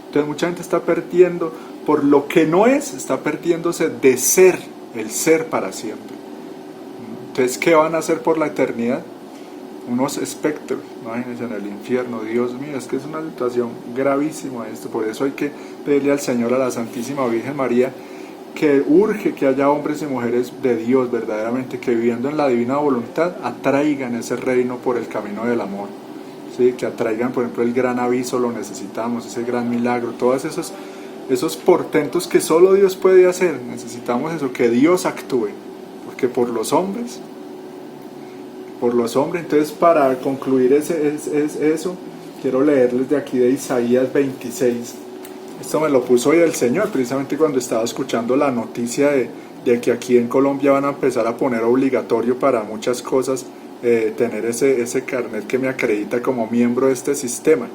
Entonces mucha gente está perdiendo, por lo que no es, está perdiéndose de ser, el ser para siempre. Entonces, ¿qué van a hacer por la eternidad? Unos espectros, imagínense, en el infierno. Dios mío, es que es una situación gravísima esto. Por eso hay que pedirle al Señor, a la Santísima Virgen María, que urge que haya hombres y mujeres de Dios verdaderamente, que viviendo en la divina voluntad atraigan ese reino por el camino del amor, ¿sí? Que atraigan, por ejemplo, el gran aviso, lo necesitamos, ese gran milagro, todos esos portentos que solo Dios puede hacer. Necesitamos eso, que Dios actúe, porque por los hombres, entonces, para concluir eso, quiero leerles de aquí de Isaías 26. Esto me lo puso hoy el Señor, precisamente cuando estaba escuchando la noticia de que aquí en Colombia van a empezar a poner obligatorio para muchas cosas tener ese carnet que me acredita como miembro de este sistema,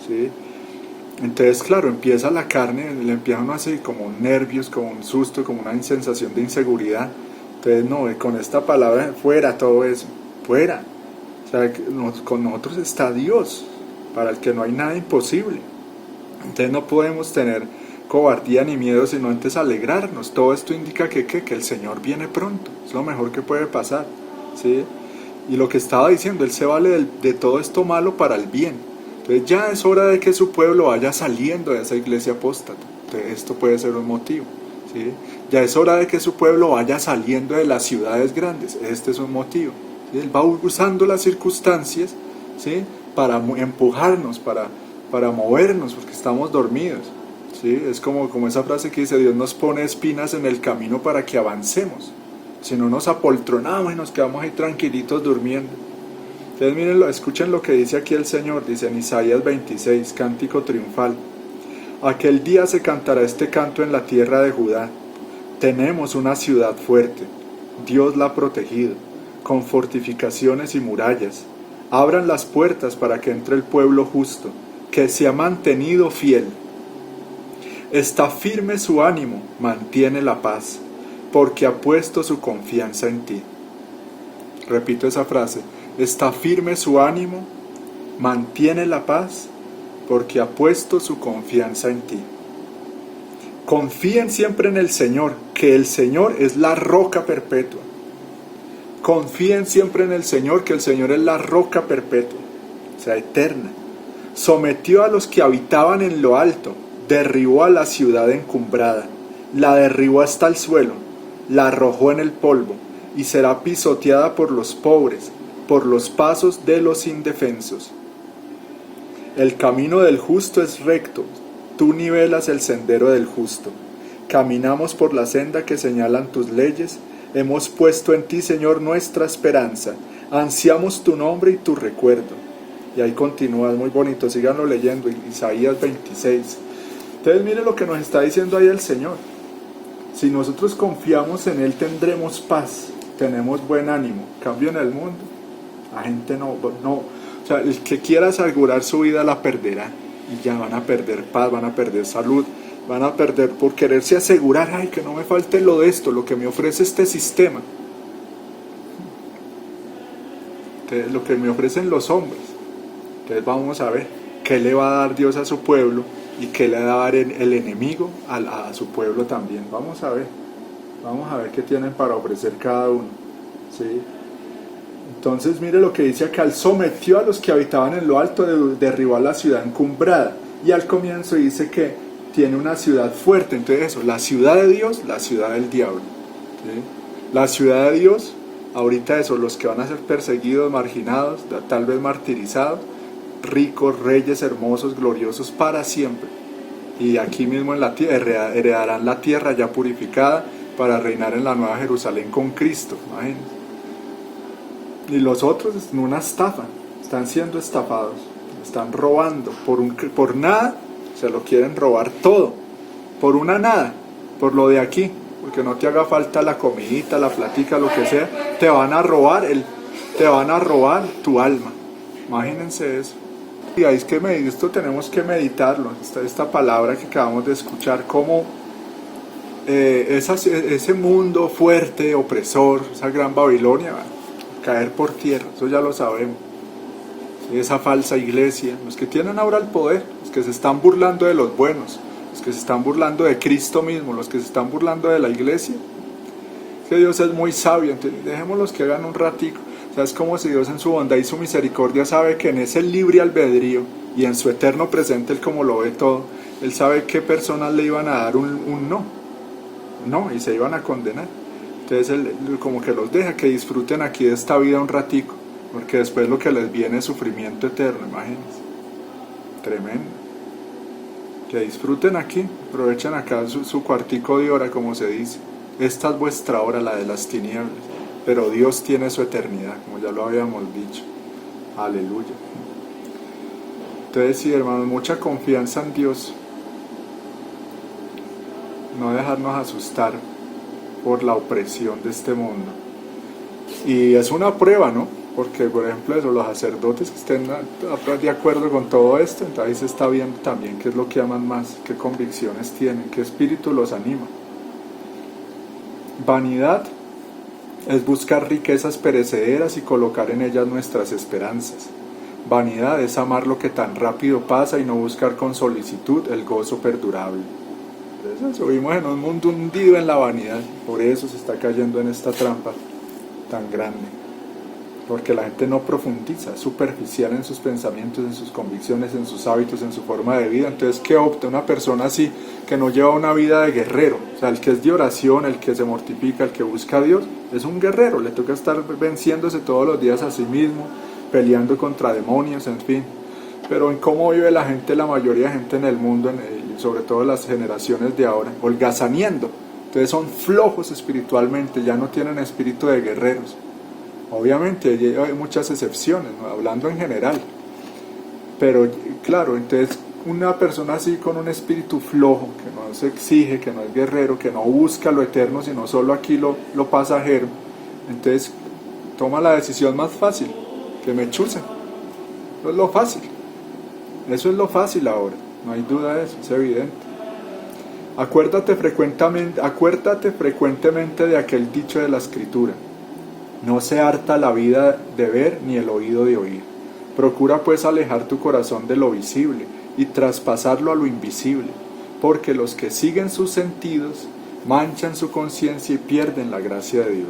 ¿sí? Entonces, claro, empieza la carne, le empieza uno así como nervios, como un susto, como una sensación de inseguridad. Entonces, no, con esta palabra, fuera todo eso, fuera. O sea, con nosotros está Dios, para el que no hay nada imposible. Entonces no podemos tener cobardía ni miedo, sino antes alegrarnos. Todo esto indica que el Señor viene pronto, es lo mejor que puede pasar, ¿sí? Y lo que estaba diciendo, Él se vale de todo esto malo para el bien. Entonces ya es hora de que su pueblo vaya saliendo de esa iglesia apóstata. Entonces esto puede ser un motivo, ¿sí? Ya es hora de que su pueblo vaya saliendo de las ciudades grandes. Este es un motivo, ¿sí? Él va usando las circunstancias, ¿sí? Para empujarnos, para movernos, porque estamos dormidos, ¿sí? Es como esa frase que dice: Dios nos pone espinas en el camino para que avancemos. Si no, nos apoltronamos y nos quedamos ahí tranquilitos durmiendo. Entonces miren, escuchen lo que dice aquí el Señor. Dice en Isaías 26, cántico triunfal: aquel día se cantará este canto en la tierra de Judá. Tenemos una ciudad fuerte, Dios la ha protegido, con fortificaciones y murallas. Abran las puertas para que entre el pueblo justo, que se ha mantenido fiel. Está firme su ánimo, mantiene la paz, porque ha puesto su confianza en ti. Repito esa frase: está firme su ánimo, mantiene la paz, porque ha puesto su confianza en ti. Confíen siempre en el Señor, que el Señor es la roca perpetua. Confíen siempre en el Señor, que el Señor es la roca perpetua, o sea, eterna. Sometió a los que habitaban en lo alto, derribó a la ciudad encumbrada, la derribó hasta el suelo, la arrojó en el polvo, y será pisoteada por los pobres, por los pasos de los indefensos. El camino del justo es recto, tú nivelas el sendero del justo. Caminamos por la senda que señalan tus leyes, hemos puesto en ti, Señor, nuestra esperanza, ansiamos tu nombre y tu recuerdo. Y ahí continúa, es muy bonito, síganlo leyendo, Isaías 26. Entonces mire lo que nos está diciendo ahí el Señor. Si nosotros confiamos en Él tendremos paz, tenemos buen ánimo. Cambio en el mundo, la gente no, o sea, el que quiera asegurar su vida la perderá. Y ya van a perder paz, van a perder salud, van a perder por quererse asegurar, ay, que no me falte lo de esto, lo que me ofrece este sistema, lo que me ofrecen los hombres. Entonces vamos a ver qué le va a dar Dios a su pueblo y qué le va a dar el enemigo a su pueblo también. Vamos a ver qué tienen para ofrecer cada uno, ¿sí? Entonces mire lo que dice acá: Él sometió a los que habitaban en lo alto, derribó a la ciudad encumbrada. Y al comienzo dice que tiene una ciudad fuerte. Entonces eso, la ciudad de Dios, la ciudad del diablo, ¿sí? La ciudad de Dios, ahorita eso, los que van a ser perseguidos, marginados, tal vez martirizados, ricos, reyes hermosos, gloriosos para siempre. Y aquí mismo en la tierra heredarán la tierra ya purificada para reinar en la nueva Jerusalén con Cristo. Imagínense. Y los otros en una estafa, están siendo estafados, están robando por nada, se lo quieren robar todo, por una nada, por lo de aquí, porque no te haga falta la comidita, la platica, lo que sea, te van a robar tu alma. Imagínense eso. Y ahí es que esto tenemos que meditarlo, esta palabra que acabamos de escuchar, como ese mundo fuerte, opresor, esa gran Babilonia, caer por tierra, eso ya lo sabemos. Esa falsa iglesia, los que tienen ahora el poder, los que se están burlando de los buenos, los que se están burlando de Cristo mismo, los que se están burlando de la iglesia, que Dios es muy sabio, entonces dejémoslos que hagan un ratico. O sea, es como si Dios en su bondad y su misericordia sabe que en ese libre albedrío y en su eterno presente, Él como lo ve todo, Él sabe qué personas le iban a dar un no, y se iban a condenar. Entonces Él como que los deja que disfruten aquí de esta vida un ratico, porque después lo que les viene es sufrimiento eterno, imagínense. Tremendo. Que disfruten aquí, aprovechen acá su cuartico de hora, como se dice. Esta es vuestra hora, la de las tinieblas, pero Dios tiene su eternidad, como ya lo habíamos dicho. Aleluya. Entonces sí, hermanos, mucha confianza en Dios, no dejarnos asustar por la opresión de este mundo. Y es una prueba, ¿no? Porque, por ejemplo, eso, los sacerdotes que estén de acuerdo con todo esto, entonces ahí se está viendo también qué es lo que aman más, qué convicciones tienen, qué espíritu los anima. Vanidad es buscar riquezas perecederas y colocar en ellas nuestras esperanzas. Vanidad es amar lo que tan rápido pasa y no buscar con solicitud el gozo perdurable. Entonces eso, vivimos en un mundo hundido en la vanidad, por eso se está cayendo en esta trampa tan grande, porque la gente no profundiza, es superficial en sus pensamientos, en sus convicciones, en sus hábitos, en su forma de vida. Entonces, ¿qué opta una persona así, que no lleva una vida de guerrero? O sea, el que es de oración, el que se mortifica, el que busca a Dios, es un guerrero, le toca estar venciéndose todos los días a sí mismo, peleando contra demonios, en fin. Pero en cómo vive la gente, la mayoría de gente en el mundo, sobre todo las generaciones de ahora, holgazaneando. Entonces son flojos espiritualmente, ya no tienen espíritu de guerreros. Obviamente hay muchas excepciones, ¿no? Hablando en general, pero claro, entonces una persona así con un espíritu flojo, que no se exige, que no es guerrero, que no busca lo eterno, sino solo aquí lo pasajero, entonces toma la decisión más fácil, que me chusen. Eso es lo fácil, eso es lo fácil ahora, no hay duda de eso, es evidente. Acuérdate frecuentemente de aquel dicho de la Escritura: no se harta la vida de ver ni el oído de oír. Procura pues alejar tu corazón de lo visible y traspasarlo a lo invisible, porque los que siguen sus sentidos manchan su conciencia y pierden la gracia de Dios.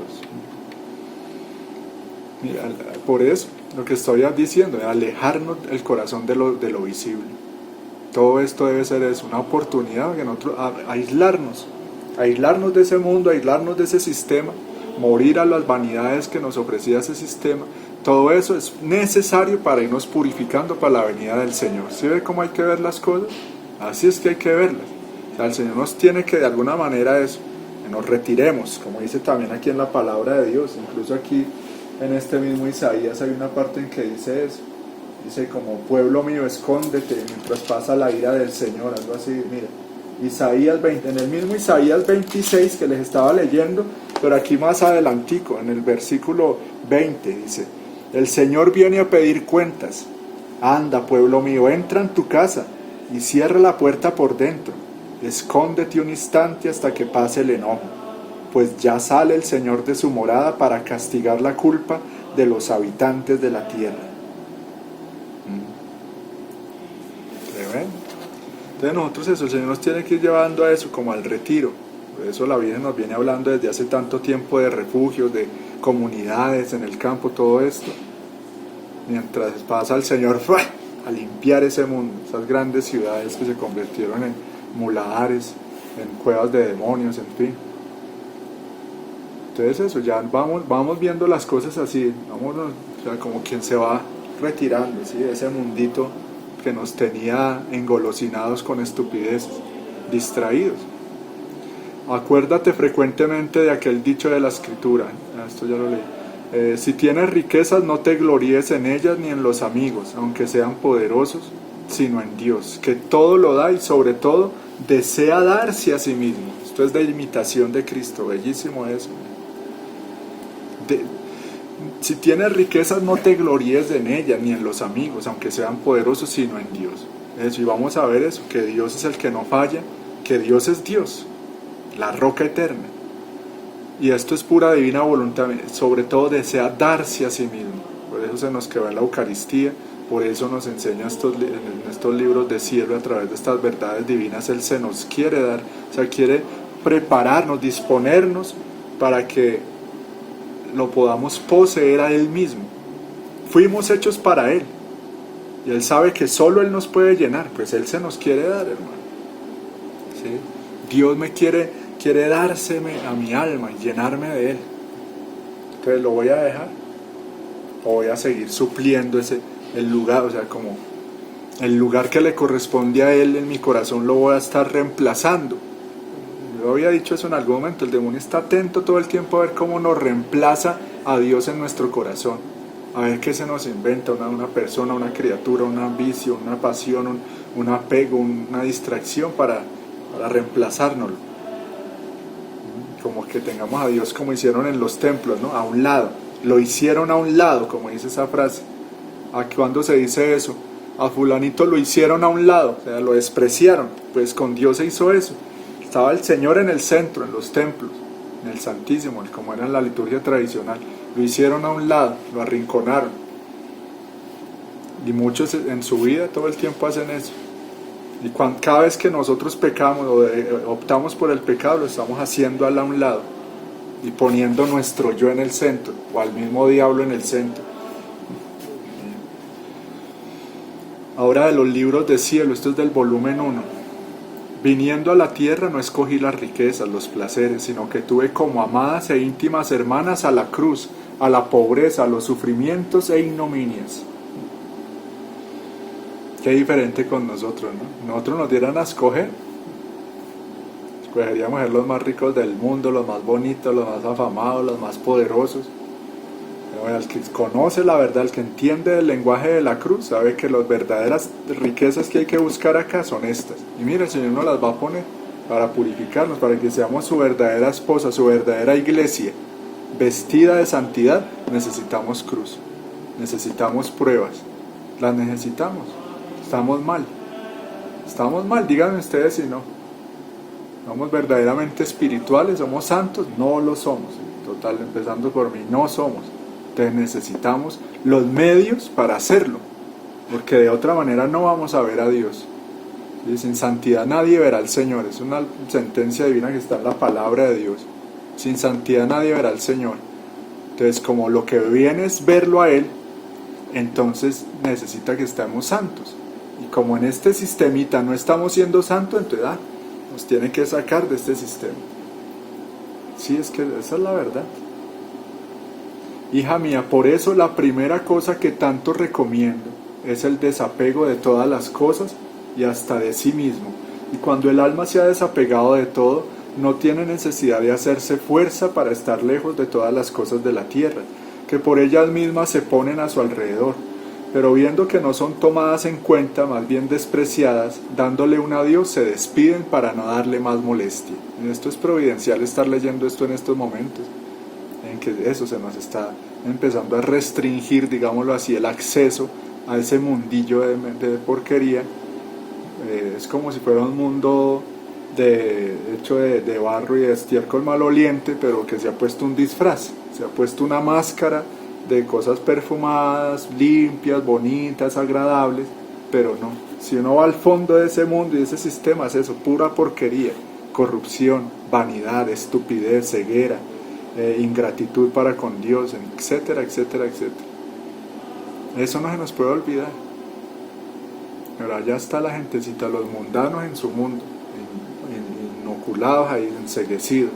Mira, por eso lo que estoy diciendo es alejarnos el corazón de lo visible. Todo esto debe ser una oportunidad que nosotros aislarnos aislarnos de ese mundo, aislarnos de ese sistema, morir a las vanidades que nos ofrecía ese sistema. Todo eso es necesario para irnos purificando para la venida del Señor. ¿Sí ve cómo hay que ver las cosas? Así es que hay que verlas. O sea, el Señor nos tiene que de alguna manera eso, que nos retiremos, como dice también aquí en la palabra de Dios. Incluso aquí en este mismo Isaías hay una parte en que dice eso. Dice, como pueblo mío, escóndete mientras pasa la ira del Señor, algo así. Mira, Isaías 20, en el mismo Isaías 26 que les estaba leyendo, pero aquí más adelantico, en el versículo 20, dice: el Señor viene a pedir cuentas. Anda, pueblo mío, entra en tu casa y cierra la puerta por dentro. Escóndete un instante hasta que pase el enojo, pues ya sale el Señor de su morada para castigar la culpa de los habitantes de la tierra. Tremendo. Entonces nosotros eso, el Señor nos tiene que ir llevando a eso, como al retiro. Por eso la Virgen nos viene hablando desde hace tanto tiempo de refugios, de comunidades en el campo, todo esto. Mientras pasa el Señor a limpiar ese mundo, esas grandes ciudades que se convirtieron en muladares, en cuevas de demonios, en fin. Entonces eso, ya vamos viendo las cosas así, vámonos, o sea, como quien se va retirando, ¿sí? Ese mundito que nos tenía engolosinados con estupideces, distraídos. Acuérdate frecuentemente de aquel dicho de la Escritura, esto ya lo leí: si tienes riquezas, no te gloríes en ellas ni en los amigos, aunque sean poderosos, sino en Dios, que todo lo da y sobre todo desea darse a sí mismo. Esto es de imitación de Cristo, bellísimo eso. Si tienes riquezas, no te gloríes en ellas ni en los amigos, aunque sean poderosos, sino en Dios. Eso, y vamos a ver eso, que Dios es el que no falla, que Dios es Dios, la roca eterna. Y esto es pura divina voluntad, sobre todo desea darse a sí mismo. Por eso se nos quedó en la Eucaristía, por eso nos enseña en estos libros de cielo, a través de estas verdades divinas. Él se nos quiere dar, o sea, quiere prepararnos, disponernos para que lo podamos poseer a Él mismo. Fuimos hechos para Él, y Él sabe que solo Él nos puede llenar, pues Él se nos quiere dar, hermano. ¿Sí? Dios me quiere dárseme a mi alma y llenarme de Él. Entonces, ¿lo voy a dejar? ¿O voy a seguir supliendo el lugar? O sea, como el lugar que le corresponde a Él en mi corazón lo voy a estar reemplazando. Yo había dicho eso en algún momento, el demonio está atento todo el tiempo a ver cómo nos reemplaza a Dios en nuestro corazón, a ver qué se nos inventa, una persona, una criatura, una ambición, una pasión, un apego, una distracción para reemplazárnoslo. Como que tengamos a Dios como hicieron en los templos, ¿no? A un lado, lo hicieron a un lado, como dice esa frase. ¿A cuándo se dice eso? A fulanito lo hicieron a un lado, o sea, lo despreciaron. Pues con Dios se hizo eso. Estaba el Señor en el centro, en los templos, en el Santísimo, como era en la liturgia tradicional. Lo hicieron a un lado, lo arrinconaron. Y muchos en su vida todo el tiempo hacen eso. Y cada vez que nosotros pecamos o optamos por el pecado, lo estamos haciendo a un lado y poniendo nuestro yo en el centro, o al mismo diablo en el centro. Ahora, de los libros de cielo, esto es del volumen 1. Viniendo a la tierra no escogí las riquezas, los placeres, sino que tuve como amadas e íntimas hermanas a la cruz, a la pobreza, a los sufrimientos e ignominias. Qué diferente con nosotros, ¿no? Nosotros nos dieran a escoger, escogeríamos ser los más ricos del mundo, los más bonitos, los más afamados, los más poderosos. Pero el que conoce la verdad, el que entiende el lenguaje de la cruz, sabe que las verdaderas riquezas que hay que buscar acá son estas. Y mira, el Señor nos las va a poner para purificarnos, para que seamos su verdadera esposa, su verdadera iglesia, vestida de santidad. Necesitamos cruz, necesitamos pruebas, las necesitamos. Estamos mal, díganme ustedes si no. ¿Somos verdaderamente espirituales? ¿Somos santos? No lo somos. Total, empezando por mí, no somos. Entonces necesitamos los medios para hacerlo, porque de otra manera no vamos a ver a Dios. Y sin santidad nadie verá al Señor. Es una sentencia divina que está en la palabra de Dios. Sin santidad nadie verá al Señor. Entonces, como lo que viene es verlo a Él, entonces necesita que estemos santos. Y como en este sistemita no estamos siendo santos, entonces nos tiene que sacar de este sistema. Sí, es que esa es la verdad. Hija mía, por eso la primera cosa que tanto recomiendo es el desapego de todas las cosas y hasta de sí mismo. Y cuando el alma se ha desapegado de todo, no tiene necesidad de hacerse fuerza para estar lejos de todas las cosas de la tierra, que por ellas mismas se ponen a su alrededor, pero viendo que no son tomadas en cuenta, más bien despreciadas, dándole un adiós, se despiden para no darle más molestia. Y esto es providencial estar leyendo esto en estos momentos, en que eso se nos está empezando a restringir, digámoslo así, el acceso a ese mundillo de porquería. Es como si fuera un mundo hecho de barro y de estiércol maloliente, pero que se ha puesto un disfraz, se ha puesto una máscara de cosas perfumadas, limpias, bonitas, agradables, pero no. Si uno va al fondo de ese mundo y de ese sistema, es eso, pura porquería, corrupción, vanidad, estupidez, ceguera, ingratitud para con Dios, etcétera, etcétera, etcétera. Eso no se nos puede olvidar. Pero allá está la gentecita, los mundanos en su mundo, inoculados ahí, enceguecidos.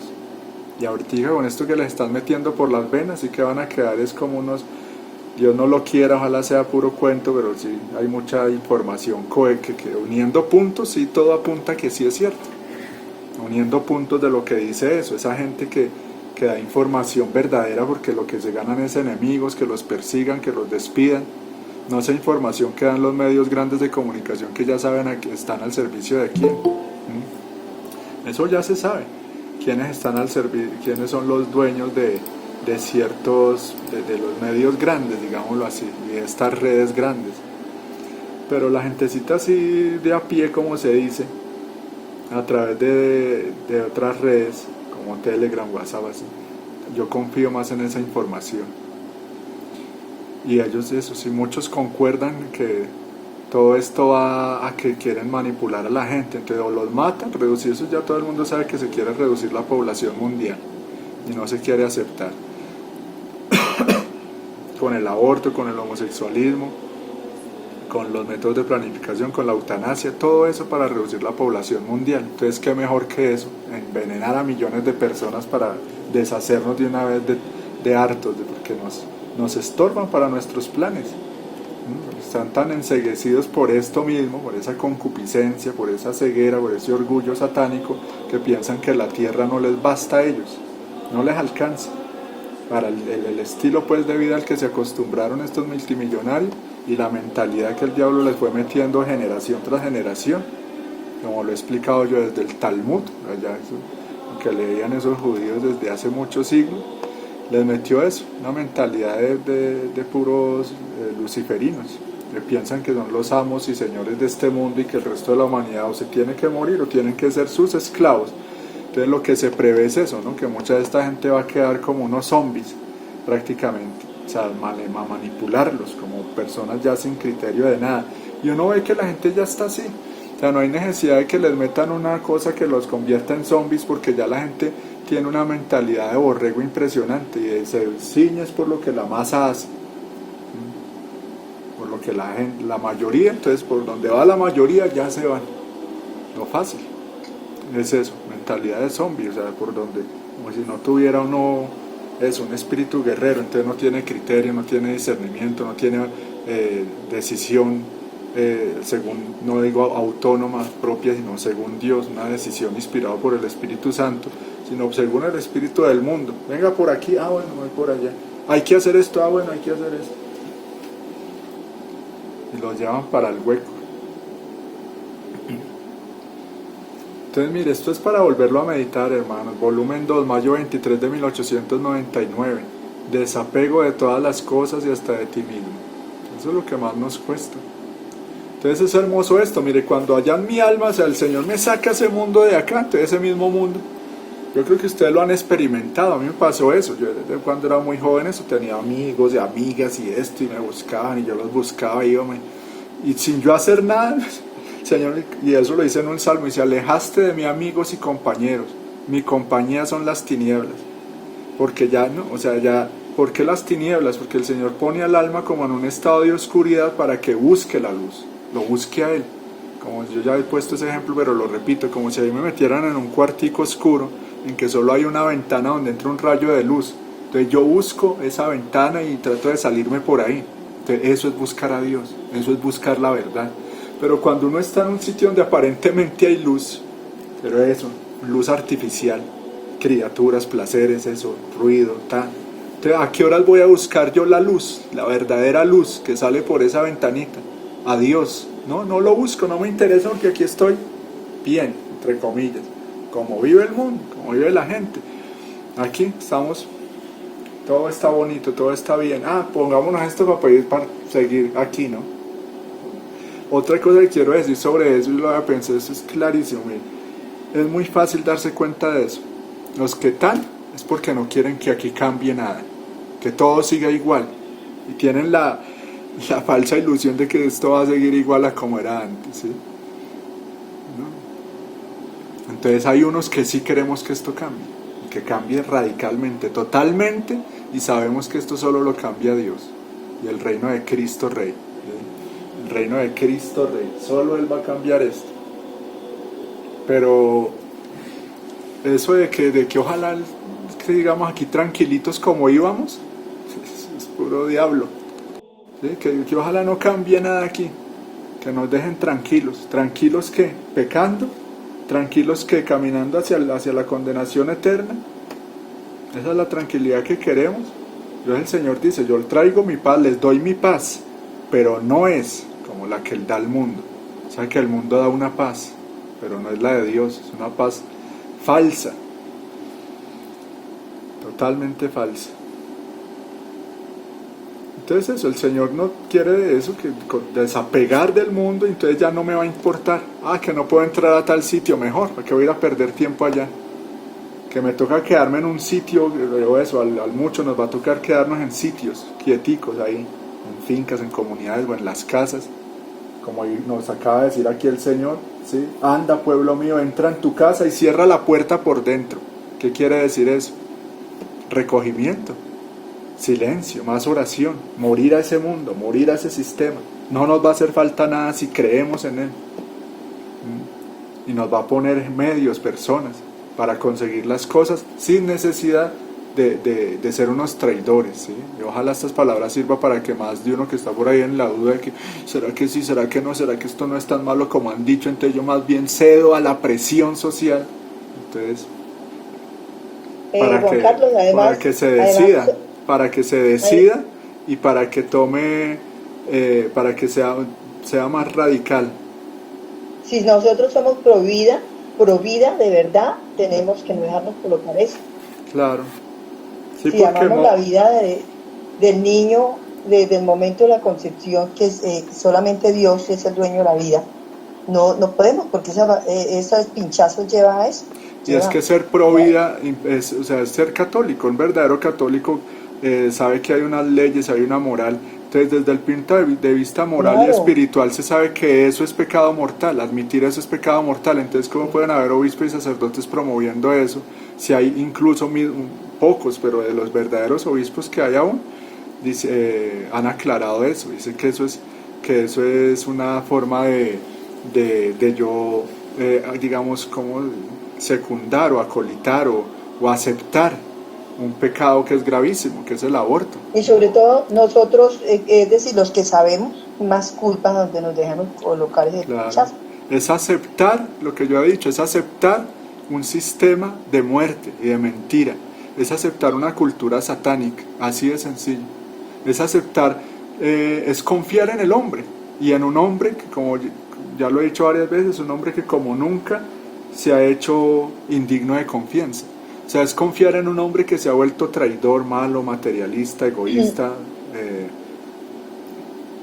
Y ahorita con esto que les están metiendo por las venas, sí que van a quedar es como unos, Dios no lo quiera, ojalá sea puro cuento, pero sí hay mucha información que uniendo puntos, sí todo apunta que sí es cierto. Uniendo puntos de lo que dice eso, esa gente que da información verdadera, porque lo que se ganan es enemigos, que los persigan, que los despidan. No esa información que dan los medios grandes de comunicación que ya saben a que están al servicio de quién. Eso ya se sabe. Quiénes están al servicio, quiénes son los dueños de ciertos, de los medios grandes, digámoslo así, y de estas redes grandes. Pero la gentecita así de a pie, como se dice, a través de otras redes, como Telegram, WhatsApp, así, yo confío más en esa información. Y ellos, eso sí, muchos concuerdan que todo esto va a que quieren manipular a la gente, entonces o los matan, reducir, eso ya todo el mundo sabe que se quiere reducir la población mundial y no se quiere aceptar. Con el aborto, con el homosexualismo, con los métodos de planificación, con la eutanasia, todo eso para reducir la población mundial. Entonces, ¿qué mejor que eso? Envenenar a millones de personas para deshacernos de una vez de hartos, porque nos estorban para nuestros planes. Están tan enceguecidos por esto mismo, por esa concupiscencia, por esa ceguera, por ese orgullo satánico, que piensan que la tierra no les basta a ellos, no les alcanza para el estilo pues de vida al que se acostumbraron estos multimillonarios y la mentalidad que el diablo les fue metiendo generación tras generación, como lo he explicado yo desde el Talmud, allá que leían esos judíos desde hace muchos siglos. Les metió eso, una mentalidad de puros luciferinos, que piensan que son los amos y señores de este mundo y que el resto de la humanidad o se tiene que morir o tienen que ser sus esclavos. Entonces lo que se prevé es eso, ¿no? Que mucha de esta gente va a quedar como unos zombies prácticamente, o sea, a manipularlos como personas ya sin criterio de nada. Y uno ve que la gente ya está así, o sea, no hay necesidad de que les metan una cosa que los convierta en zombies, porque ya la gente tiene una mentalidad de borrego impresionante y se ciñe por lo que la masa hace, por lo que la mayoría, entonces por donde va la mayoría ya se van. Lo fácil es eso, mentalidad de zombie, o sea, por donde, como si no tuviera uno eso, un espíritu guerrero, entonces no tiene criterio, no tiene discernimiento, no tiene decisión, según, no digo autónoma propia, sino según Dios, una decisión inspirada por el Espíritu Santo, sino según el espíritu del mundo. Venga por aquí, ah bueno, voy por allá. Hay que hacer esto, ah bueno, hay que hacer esto. Y los llevan para el hueco. Entonces mire, esto es para volverlo a meditar, hermanos. Volumen 2, mayo 23 de 1899. Desapego de todas las cosas y hasta de ti mismo. Eso es lo que más nos cuesta. Entonces es hermoso esto, mire, cuando allá en mi alma, o sea, el Señor me saca ese mundo de acá, entonces ese mismo mundo, yo creo que ustedes lo han experimentado. A mí me pasó eso, yo desde cuando era muy joven eso, tenía amigos y amigas y esto, y me buscaban y yo los buscaba y sin yo hacer nada, Señor, y eso lo dice en un salmo, dice, alejaste de mí amigos y compañeros, mi compañía son las tinieblas, porque ya no, o sea, ya, ¿por qué las tinieblas? Porque el Señor pone al alma como en un estado de oscuridad para que busque la luz, lo busque a Él. Como yo ya he puesto ese ejemplo, pero lo repito, como si ahí me metieran en un cuartico oscuro, en que solo hay una ventana donde entra un rayo de luz. Entonces yo busco esa ventana y trato de salirme por ahí. Entonces eso es buscar a Dios, eso es buscar la verdad. Pero cuando uno está en un sitio donde aparentemente hay luz, pero eso, luz artificial, criaturas, placeres, eso, ruido, tal. Entonces, ¿a qué horas voy a buscar yo la luz, la verdadera luz que sale por esa ventanita? A Dios. No lo busco, no me interesa porque aquí estoy bien, entre comillas, como vive el mundo, como vive la gente. Aquí estamos, todo está bonito, todo está bien. Pongámonos esto para seguir aquí, ¿no? Otra cosa que quiero decir sobre eso, y lo pensé, eso es clarísimo, miren. Es muy fácil darse cuenta de eso. Los que tal es porque no quieren que aquí cambie nada, que todo siga igual, y tienen la falsa ilusión de que esto va a seguir igual a como era antes, ¿sí? ¿No? Entonces hay unos que sí queremos que esto cambie, que cambie radicalmente, totalmente, y sabemos que esto solo lo cambia Dios y el reino de Cristo Rey, ¿sí? El reino de Cristo Rey, solo Él va a cambiar esto. Pero eso de que ojalá que digamos aquí tranquilitos como íbamos, es puro diablo. ¿Sí? Que ojalá no cambie nada aquí, que nos dejen tranquilos. ¿Tranquilos qué? ¿Pecando? ¿Tranquilos qué? ¿Caminando hacia la condenación eterna? Esa es la tranquilidad que queremos. Entonces el Señor dice, yo traigo mi paz, les doy mi paz, pero no es como la que Él da al mundo. O sea que el mundo da una paz, pero no es la de Dios, es una paz falsa, totalmente falsa. Entonces eso, el Señor no quiere de eso, que desapegar del mundo, entonces ya no me va a importar. Que no puedo entrar a tal sitio, mejor, ¿para qué voy a ir a perder tiempo allá? Que me toca quedarme en un sitio, o eso, al mucho nos va a tocar quedarnos en sitios quieticos ahí, en fincas, en comunidades o en las casas, como nos acaba de decir aquí el Señor, ¿sí? Anda, pueblo mío, entra en tu casa y cierra la puerta por dentro. ¿Qué quiere decir eso? Recogimiento, silencio, más oración, morir a ese mundo, morir a ese sistema. No nos va a hacer falta nada si creemos en Él. Y nos va a poner medios, personas, para conseguir las cosas sin necesidad de ser unos traidores, ¿sí? Y ojalá estas palabras sirvan para que más de uno que está por ahí en la duda de que ¿será que sí, será que no, será que esto no es tan malo como han dicho? Entonces yo más bien cedo a la presión social. Entonces, Juan Carlos, además, para que se decida, para que se decida y para que tome, para que sea más radical. si nosotros somos pro vida de verdad, tenemos que no dejarnos colocar eso. Claro. Sí, si amamos la vida del niño desde el momento de la concepción, que solamente Dios es el dueño de la vida, no podemos, porque esos pinchazos llevan a eso. Y es que ser pro vida es ser católico. Un verdadero católico sabe que hay unas leyes, hay una moral. Entonces, desde el punto de vista moral, claro, y espiritual, se sabe que eso es pecado mortal. Admitir eso es pecado mortal. Entonces, ¿cómo pueden haber obispos y sacerdotes promoviendo eso? Si hay incluso pocos, pero de los verdaderos obispos que hay aún, han aclarado eso. Dicen que eso es una forma de yo, digamos, como secundar o acolitar o aceptar un pecado que es gravísimo, que es el aborto. Y sobre todo nosotros, es decir, los que sabemos más culpas donde nos dejamos colocar ese pinchazo. Es aceptar, lo que yo he dicho, es aceptar un sistema de muerte y de mentira, es aceptar una cultura satánica, así de sencillo, es aceptar, es confiar en el hombre, y en un hombre que, como ya lo he dicho varias veces, un hombre que como nunca se ha hecho indigno de confianza. O sea, es confiar en un hombre que se ha vuelto traidor, malo, materialista, egoísta.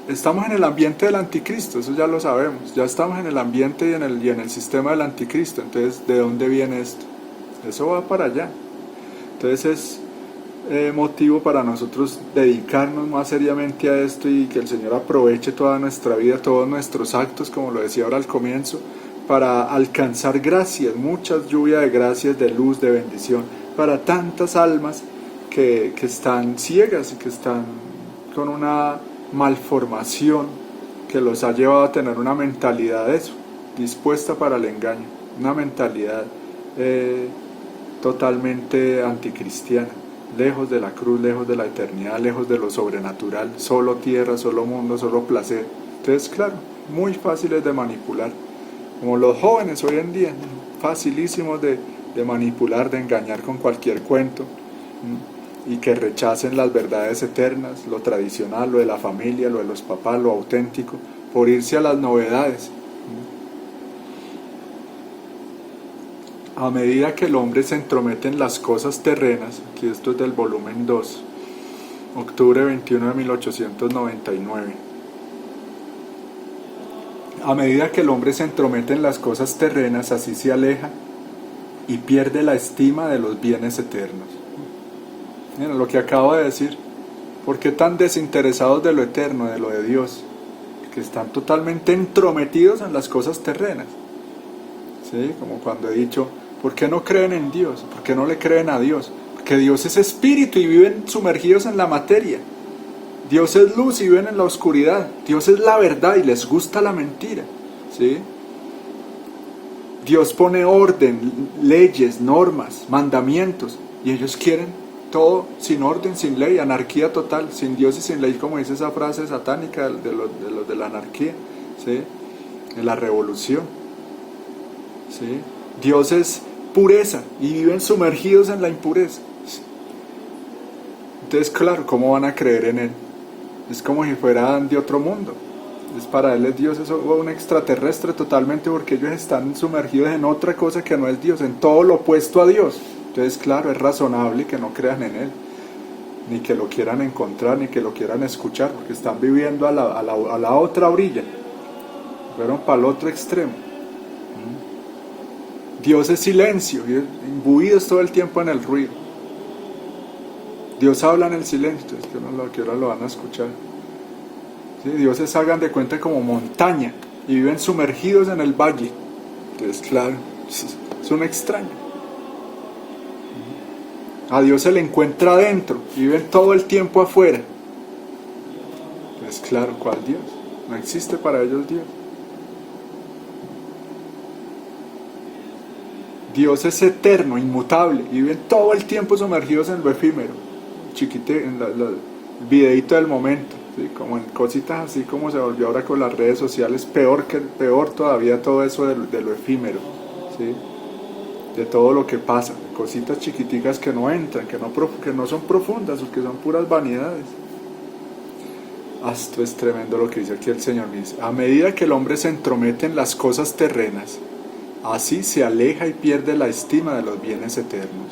Estamos en el ambiente del anticristo, eso ya lo sabemos. Ya estamos en el ambiente y en el sistema del anticristo. Entonces, ¿de dónde viene esto? Eso va para allá. Entonces es motivo para nosotros dedicarnos más seriamente a esto y que el Señor aproveche toda nuestra vida, todos nuestros actos, como lo decía ahora al comienzo, para alcanzar gracias, muchas lluvias de gracias, de luz, de bendición, para tantas almas que están ciegas y que están con una malformación que los ha llevado a tener una mentalidad de eso, dispuesta para el engaño, una mentalidad totalmente anticristiana, lejos de la cruz, lejos de la eternidad, lejos de lo sobrenatural, solo tierra, solo mundo, solo placer. Entonces, claro, muy fáciles de manipular, como los jóvenes hoy en día, facilísimos de manipular, de engañar con cualquier cuento, y que rechacen las verdades eternas, lo tradicional, lo de la familia, lo de los papás, lo auténtico, por irse a las novedades. A medida que el hombre se entromete en las cosas terrenas, aquí esto es del volumen 2, octubre 21 de 1899. A medida que el hombre se entromete en las cosas terrenas, así se aleja y pierde la estima de los bienes eternos. Miren lo que acabo de decir. ¿Por qué tan desinteresados de lo eterno, de lo de Dios? Que están totalmente entrometidos en las cosas terrenas. ¿Sí? Como cuando he dicho, ¿por qué no creen en Dios? ¿Por qué no le creen a Dios? Porque Dios es espíritu y viven sumergidos en la materia. Dios es luz y viven en la oscuridad. Dios es la verdad y les gusta la mentira. ¿Sí? Dios pone orden, leyes, normas, mandamientos, y ellos quieren todo sin orden, sin ley, anarquía total, sin Dios y sin ley, como dice esa frase satánica de los de la anarquía, ¿sí? De la revolución. ¿Sí? Dios es pureza y viven sumergidos en la impureza. Entonces, claro, ¿cómo van a creer en Él? Es como si fueran de otro mundo. Para Él Dios es un extraterrestre totalmente, porque ellos están sumergidos en otra cosa que no es Dios, en todo lo opuesto a Dios. Entonces, claro, es razonable que no crean en Él, ni que lo quieran encontrar, ni que lo quieran escuchar, porque están viviendo a la otra orilla, fueron para el otro extremo. Dios es silencio, imbuidos todo el tiempo en el ruido. Dios habla en el silencio, entonces que ahora lo van a escuchar. ¿Sí? Dios es, hagan de cuenta, como montaña, y viven sumergidos en el valle. Entonces, claro, es un extraño. A Dios se le encuentra adentro y viven todo el tiempo afuera. Pues claro, ¿cuál Dios? No existe para ellos Dios. Dios es eterno, inmutable, y viven todo el tiempo sumergidos en lo efímero. Chiquite, en el videíto del momento, ¿sí? Como en cositas así como se volvió ahora con las redes sociales, peor todavía todo eso de lo efímero, ¿sí? De todo lo que pasa, cositas chiquiticas que no entran, que no son profundas, o que son puras vanidades. Esto es tremendo lo que dice aquí el Señor. Dice, a medida que el hombre se entromete en las cosas terrenas, así se aleja y pierde la estima de los bienes eternos.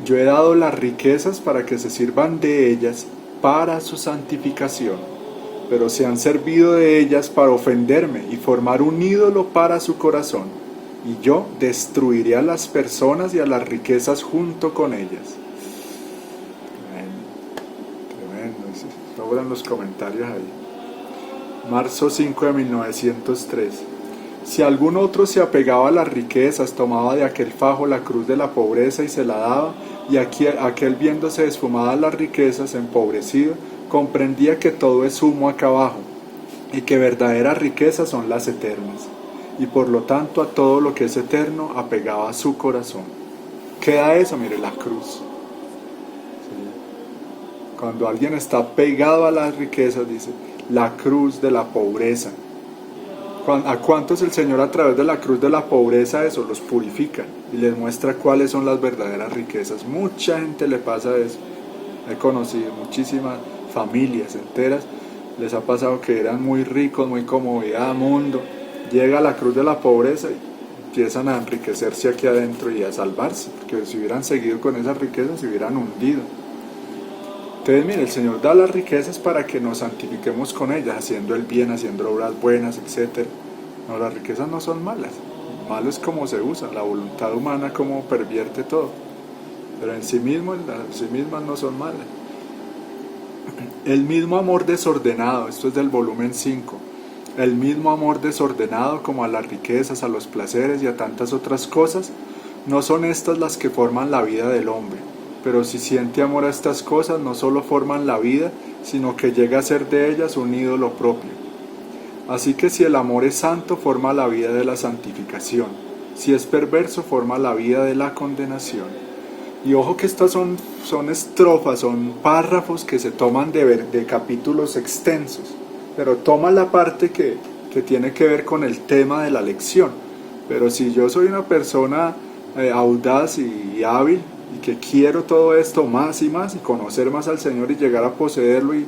Yo he dado las riquezas para que se sirvan de ellas para su santificación, pero se han servido de ellas para ofenderme y formar un ídolo para su corazón. Y yo destruiré a las personas y a las riquezas junto con ellas. Tremendo. Sobran los comentarios ahí. Marzo 5 de 1903. Si algún otro se apegaba a las riquezas, tomaba de aquel fajo la cruz de la pobreza y se la daba, y aquel viéndose esfumadas las riquezas, empobrecido, comprendía que todo es humo acá abajo, y que verdaderas riquezas son las eternas. Y por lo tanto a todo lo que es eterno apegaba su corazón. Queda eso, mire, la cruz. ¿Sí? Cuando alguien está pegado a las riquezas, dice, la cruz de la pobreza. ¿A cuántos el Señor a través de la cruz de la pobreza eso los purifica y les muestra cuáles son las verdaderas riquezas? Mucha gente le pasa eso. He conocido muchísimas familias enteras, les ha pasado que eran muy ricos, muy comodidad, mundo. Llega a la cruz de la pobreza y empiezan a enriquecerse aquí adentro y a salvarse, porque si hubieran seguido con esas riquezas se hubieran hundido. Entonces, mire, el Señor da las riquezas para que nos santifiquemos con ellas, haciendo el bien, haciendo obras buenas, etc. No, las riquezas no son malas. Malo es cómo se usa, la voluntad humana cómo pervierte todo. Pero en sí mismas no son malas. El mismo amor desordenado, esto es del volumen 5. El mismo amor desordenado como a las riquezas, a los placeres y a tantas otras cosas, no son estas las que forman la vida del hombre, pero si siente amor a estas cosas, no solo forman la vida, sino que llega a ser de ellas un ídolo propio. Así que si el amor es santo, forma la vida de la santificación, si es perverso, forma la vida de la condenación. Y ojo que estas son estrofas, son párrafos que se toman de capítulos extensos, pero toma la parte que tiene que ver con el tema de la lección. Pero si yo soy una persona audaz y hábil y que quiero todo esto más y más y conocer más al Señor y llegar a poseerlo y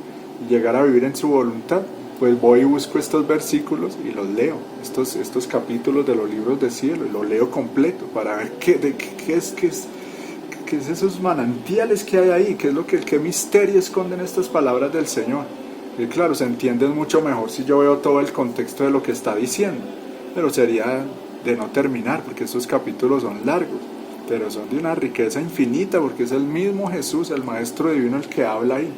llegar a vivir en su voluntad, pues voy y busco estos versículos y los leo, estos capítulos de los libros de cielo, y los leo completo para ver qué es esos manantiales que hay ahí, qué misterio esconden estas palabras del Señor. Y claro, se entienden mucho mejor si yo veo todo el contexto de lo que está diciendo, pero sería de no terminar, porque estos capítulos son largos, pero son de una riqueza infinita, porque es el mismo Jesús, el Maestro Divino, el que habla ahí.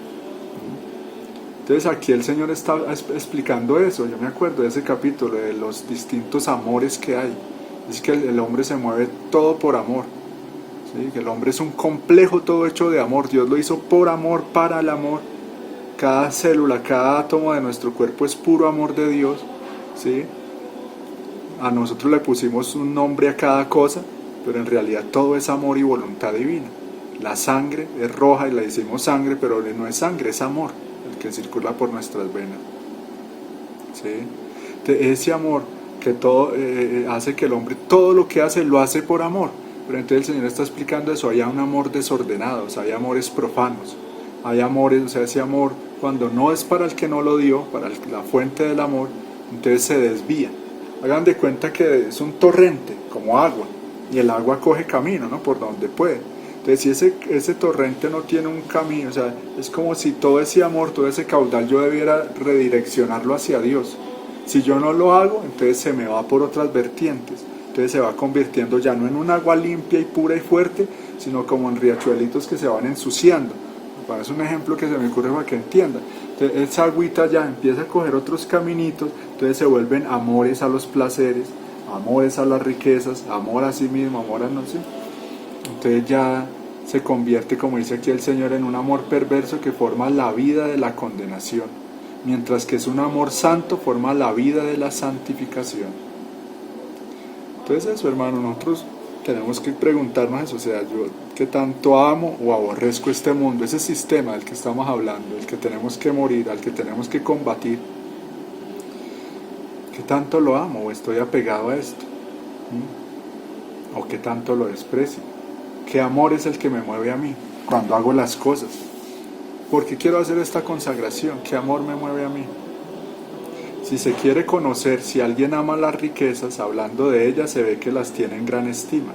Entonces aquí el Señor está explicando eso. Yo me acuerdo de ese capítulo, de los distintos amores que hay. Es que el hombre se mueve todo por amor, ¿sí? Que el hombre es un complejo todo hecho de amor. Dios lo hizo por amor, para el amor. Cada célula, cada átomo de nuestro cuerpo es puro amor de Dios, ¿sí? A nosotros le pusimos un nombre a cada cosa, pero en realidad todo es amor y voluntad divina. La sangre es roja y le decimos sangre, pero no es sangre, es amor el que circula por nuestras venas, ¿sí? Ese amor que todo hace que el hombre todo lo que hace lo hace por amor. Pero entonces el Señor está explicando eso. Hay un amor desordenado, o sea, hay amores profanos, hay amores, o sea, ese amor cuando no es para el que no lo dio, para la fuente del amor, entonces se desvía. Hagan de cuenta que es un torrente, como agua, y el agua coge camino, ¿no? Por donde puede. Entonces si ese torrente no tiene un camino, o sea, es como si todo ese amor, todo ese caudal yo debiera redireccionarlo hacia Dios. Si yo no lo hago, entonces se me va por otras vertientes. Entonces se va convirtiendo ya no en un agua limpia y pura y fuerte, sino como en riachuelitos que se van ensuciando. Es un ejemplo que se me ocurre para que entiendan. Entonces esa agüita ya empieza a coger otros caminitos, entonces se vuelven amores a los placeres, amores a las riquezas, amor a sí mismo, amor a no sé. Entonces ya se convierte, como dice aquí el Señor, en un amor perverso que forma la vida de la condenación, mientras que es un amor santo, forma la vida de la santificación. Entonces eso, hermano, nosotros tenemos que preguntarnos eso, o sea, yo qué tanto amo o aborrezco este mundo, ese sistema del que estamos hablando, del que tenemos que morir, al que tenemos que combatir. ¿Qué tanto lo amo o estoy apegado a esto? ¿O qué tanto lo desprecio? ¿Qué amor es el que me mueve a mí cuando hago las cosas? ¿Por qué quiero hacer esta consagración? ¿Qué amor me mueve a mí? Si se quiere conocer si alguien ama las riquezas, hablando de ellas se ve que las tiene en gran estima.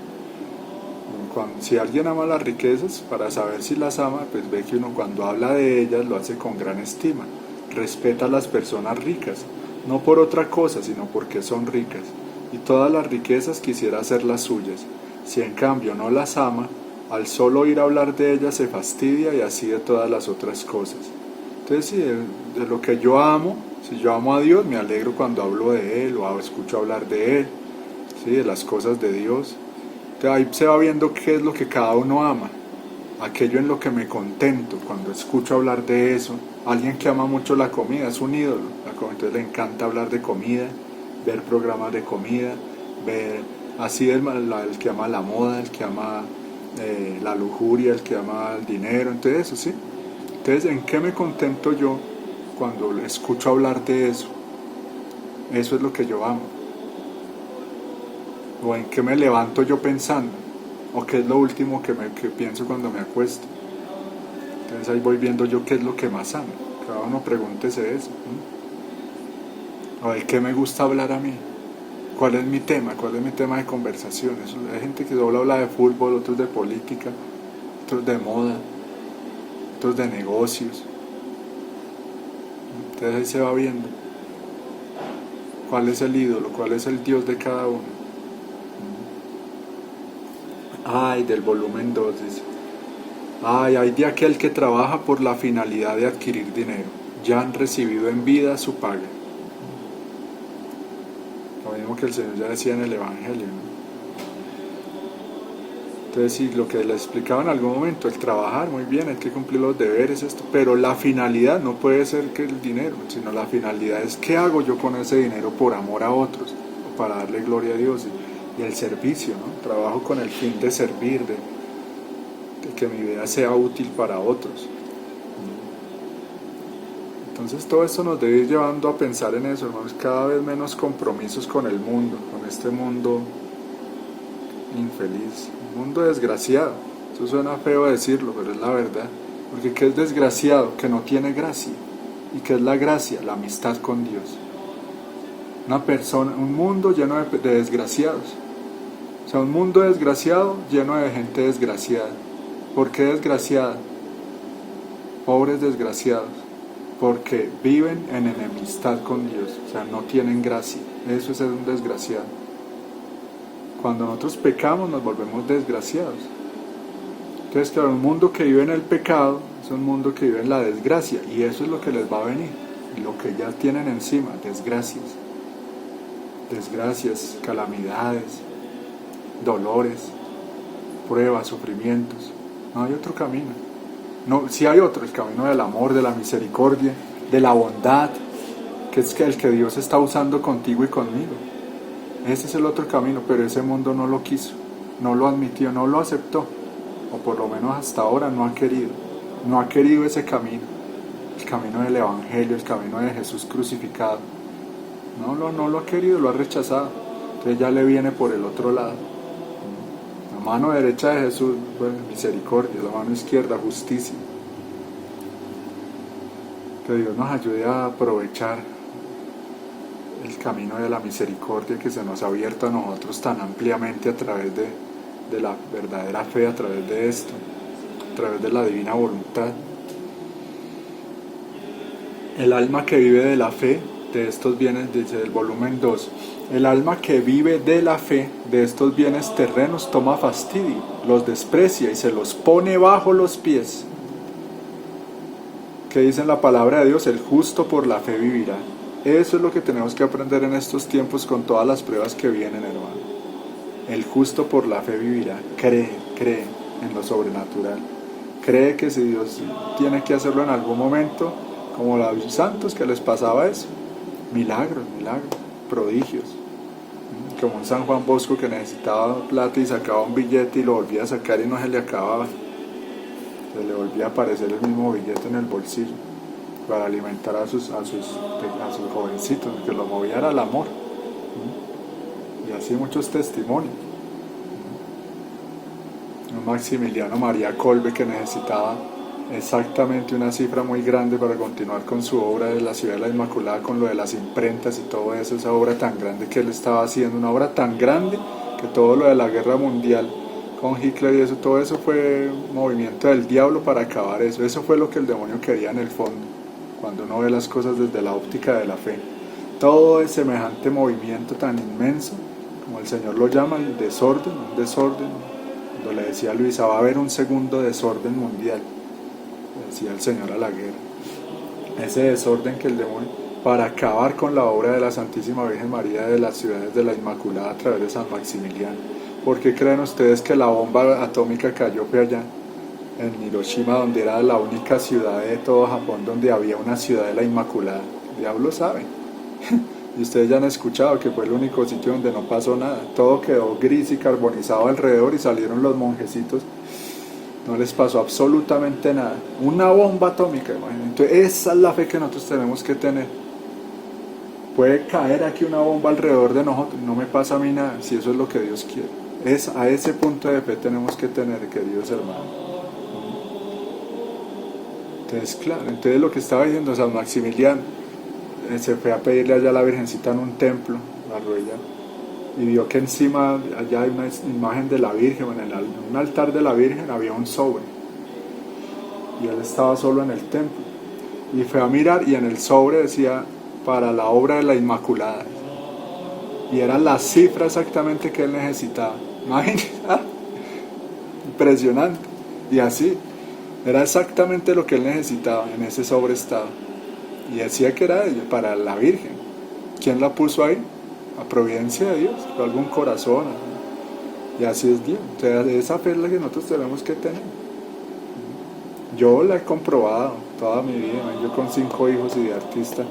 Si alguien ama las riquezas, para saber si las ama, pues ve que uno cuando habla de ellas lo hace con gran estima. Respeta a las personas ricas, no por otra cosa, sino porque son ricas. Y todas las riquezas quisiera hacer las suyas. Si en cambio no las ama, al solo oír hablar de ellas se fastidia y así de todas las otras cosas. Entonces, si de lo que yo amo, si yo amo a Dios, me alegro cuando hablo de Él o escucho hablar de Él, ¿sí? De las cosas de Dios. Entonces, ahí se va viendo qué es lo que cada uno ama, aquello en lo que me contento cuando escucho hablar de eso. Alguien que ama mucho la comida es un ídolo, entonces le encanta hablar de comida, ver programas de comida, ver así el que ama la moda, el que ama la lujuria, el que ama el dinero, entonces eso, ¿sí? Entonces, ¿en qué me contento yo cuando escucho hablar de eso? Eso es lo que yo amo. ¿O en qué me levanto yo pensando? ¿O qué es lo último que pienso cuando me acuesto? Entonces ahí voy viendo yo qué es lo que más amo. Cada uno pregúntese eso. ¿O de qué me gusta hablar a mí? ¿Cuál es mi tema? ¿Cuál es mi tema de conversación? Hay gente que solo habla de fútbol, otros de política, otros de moda, otros de negocios. Entonces ahí se va viendo cuál es el ídolo, cuál es el Dios de cada uno. Ay, del volumen 2 dice: ay, hay de aquel que trabaja por la finalidad de adquirir dinero, ya han recibido en vida su paga. Lo mismo que el Señor ya decía en el Evangelio, ¿no? Entonces, sí, lo que les explicaba en algún momento, el trabajar, muy bien, hay que cumplir los deberes, esto, pero la finalidad no puede ser que el dinero, sino la finalidad es qué hago yo con ese dinero por amor a otros, o para darle gloria a Dios, y el servicio, ¿no? Trabajo con el fin de servir, que mi vida sea útil para otros. Entonces todo esto nos debe ir llevando a pensar en eso, hermanos, cada vez menos compromisos con el mundo, con este mundo infeliz, un mundo desgraciado. Eso suena feo decirlo, pero es la verdad. Porque ¿qué es desgraciado? Que no tiene gracia. ¿Y qué es la gracia? La amistad con Dios. Una persona, un mundo lleno de desgraciados. O sea, un mundo desgraciado lleno de gente desgraciada. ¿Por qué desgraciada? Pobres desgraciados. Porque viven en enemistad con Dios. O sea, no tienen gracia. Eso es ser un desgraciado. Cuando nosotros pecamos nos volvemos desgraciados. Entonces, claro, un mundo que vive en el pecado es un mundo que vive en la desgracia, y eso es lo que les va a venir, lo que ya tienen encima, desgracias, calamidades, dolores, pruebas, sufrimientos. No hay otro camino. No, sí hay otro, el camino del amor, de la misericordia, de la bondad, que es el que Dios está usando contigo y conmigo. Ese es el otro camino, pero ese mundo no lo quiso, no lo admitió, no lo aceptó. O por lo menos hasta ahora no ha querido ese camino, el camino del Evangelio, el camino de Jesús crucificado. No lo ha querido, lo ha rechazado. Entonces ya le viene por el otro lado. La mano derecha de Jesús, bueno, misericordia; la mano izquierda, justicia. Que Dios nos ayude a aprovechar el camino de la misericordia que se nos ha abierto a nosotros tan ampliamente a través de la verdadera fe, a través de esto, a través de la divina voluntad. El alma que vive de la fe de estos bienes, dice el volumen 2, el alma que vive de la fe de estos bienes terrenos toma fastidio, los desprecia y se los pone bajo los pies. ¿Qué dice en la palabra de Dios? El justo por la fe vivirá. Eso es lo que tenemos que aprender en estos tiempos con todas las pruebas que vienen, hermano. El justo por la fe vivirá. Cree en lo sobrenatural. Cree que si Dios tiene que hacerlo en algún momento, como a los santos que les pasaba eso, milagros, prodigios. Como un San Juan Bosco que necesitaba plata y sacaba un billete y lo volvía a sacar y no se le acababa. Se le volvía a aparecer el mismo billete en el bolsillo para alimentar a sus jovencitos, que lo movía era el amor. Y así muchos testimonios. Un Maximiliano María Kolbe que necesitaba exactamente una cifra muy grande para continuar con su obra de la Ciudad de la Inmaculada, con lo de las imprentas y todo eso, esa obra tan grande que él estaba haciendo, una obra tan grande que todo lo de la guerra mundial con Hitler y eso, todo eso fue un movimiento del diablo para acabar eso fue lo que el demonio quería en el fondo, cuando uno ve las cosas desde la óptica de la fe. Todo es semejante movimiento tan inmenso, como el Señor lo llama, el desorden, un desorden. Cuando le decía a Luisa, va a haber un segundo desorden mundial, le decía el Señor a la guerra. Ese desorden que el demonio, para acabar con la obra de la Santísima Virgen María de las ciudades de la Inmaculada a través de San Maximiliano. ¿Por qué creen ustedes que la bomba atómica cayó por allá en Hiroshima, donde era la única ciudad de todo Japón donde había una ciudad de la Inmaculada? El diablo sabe. Y ustedes ya han escuchado que fue el único sitio donde no pasó nada. Todo quedó gris y carbonizado alrededor y salieron los monjecitos. No les pasó absolutamente nada. Una bomba atómica, imagínense. Entonces esa es la fe que nosotros tenemos que tener. Puede caer aquí una bomba alrededor de nosotros, no me pasa a mí nada, si eso es lo que Dios quiere. A ese punto de fe tenemos que tener, queridos hermanos. Entonces, claro, entonces lo que estaba diciendo San Maximiliano, se fue a pedirle allá a la Virgencita en un templo, a arrodillar, y vio que encima allá hay una imagen de la Virgen, en un altar de la Virgen había un sobre, y él estaba solo en el templo, y fue a mirar y en el sobre decía, para la obra de la Inmaculada, y era la cifra exactamente que él necesitaba. Imagínate, impresionante. Y así, era exactamente lo que él necesitaba, en ese sobre estaba. Y decía que era para la Virgen. ¿Quién la puso ahí? A providencia de Dios, fue algún corazón. Y así es Dios. O sea, esa fe es la que nosotros tenemos que tener. Yo la he comprobado toda mi vida. Yo con 5 hijos y de artista,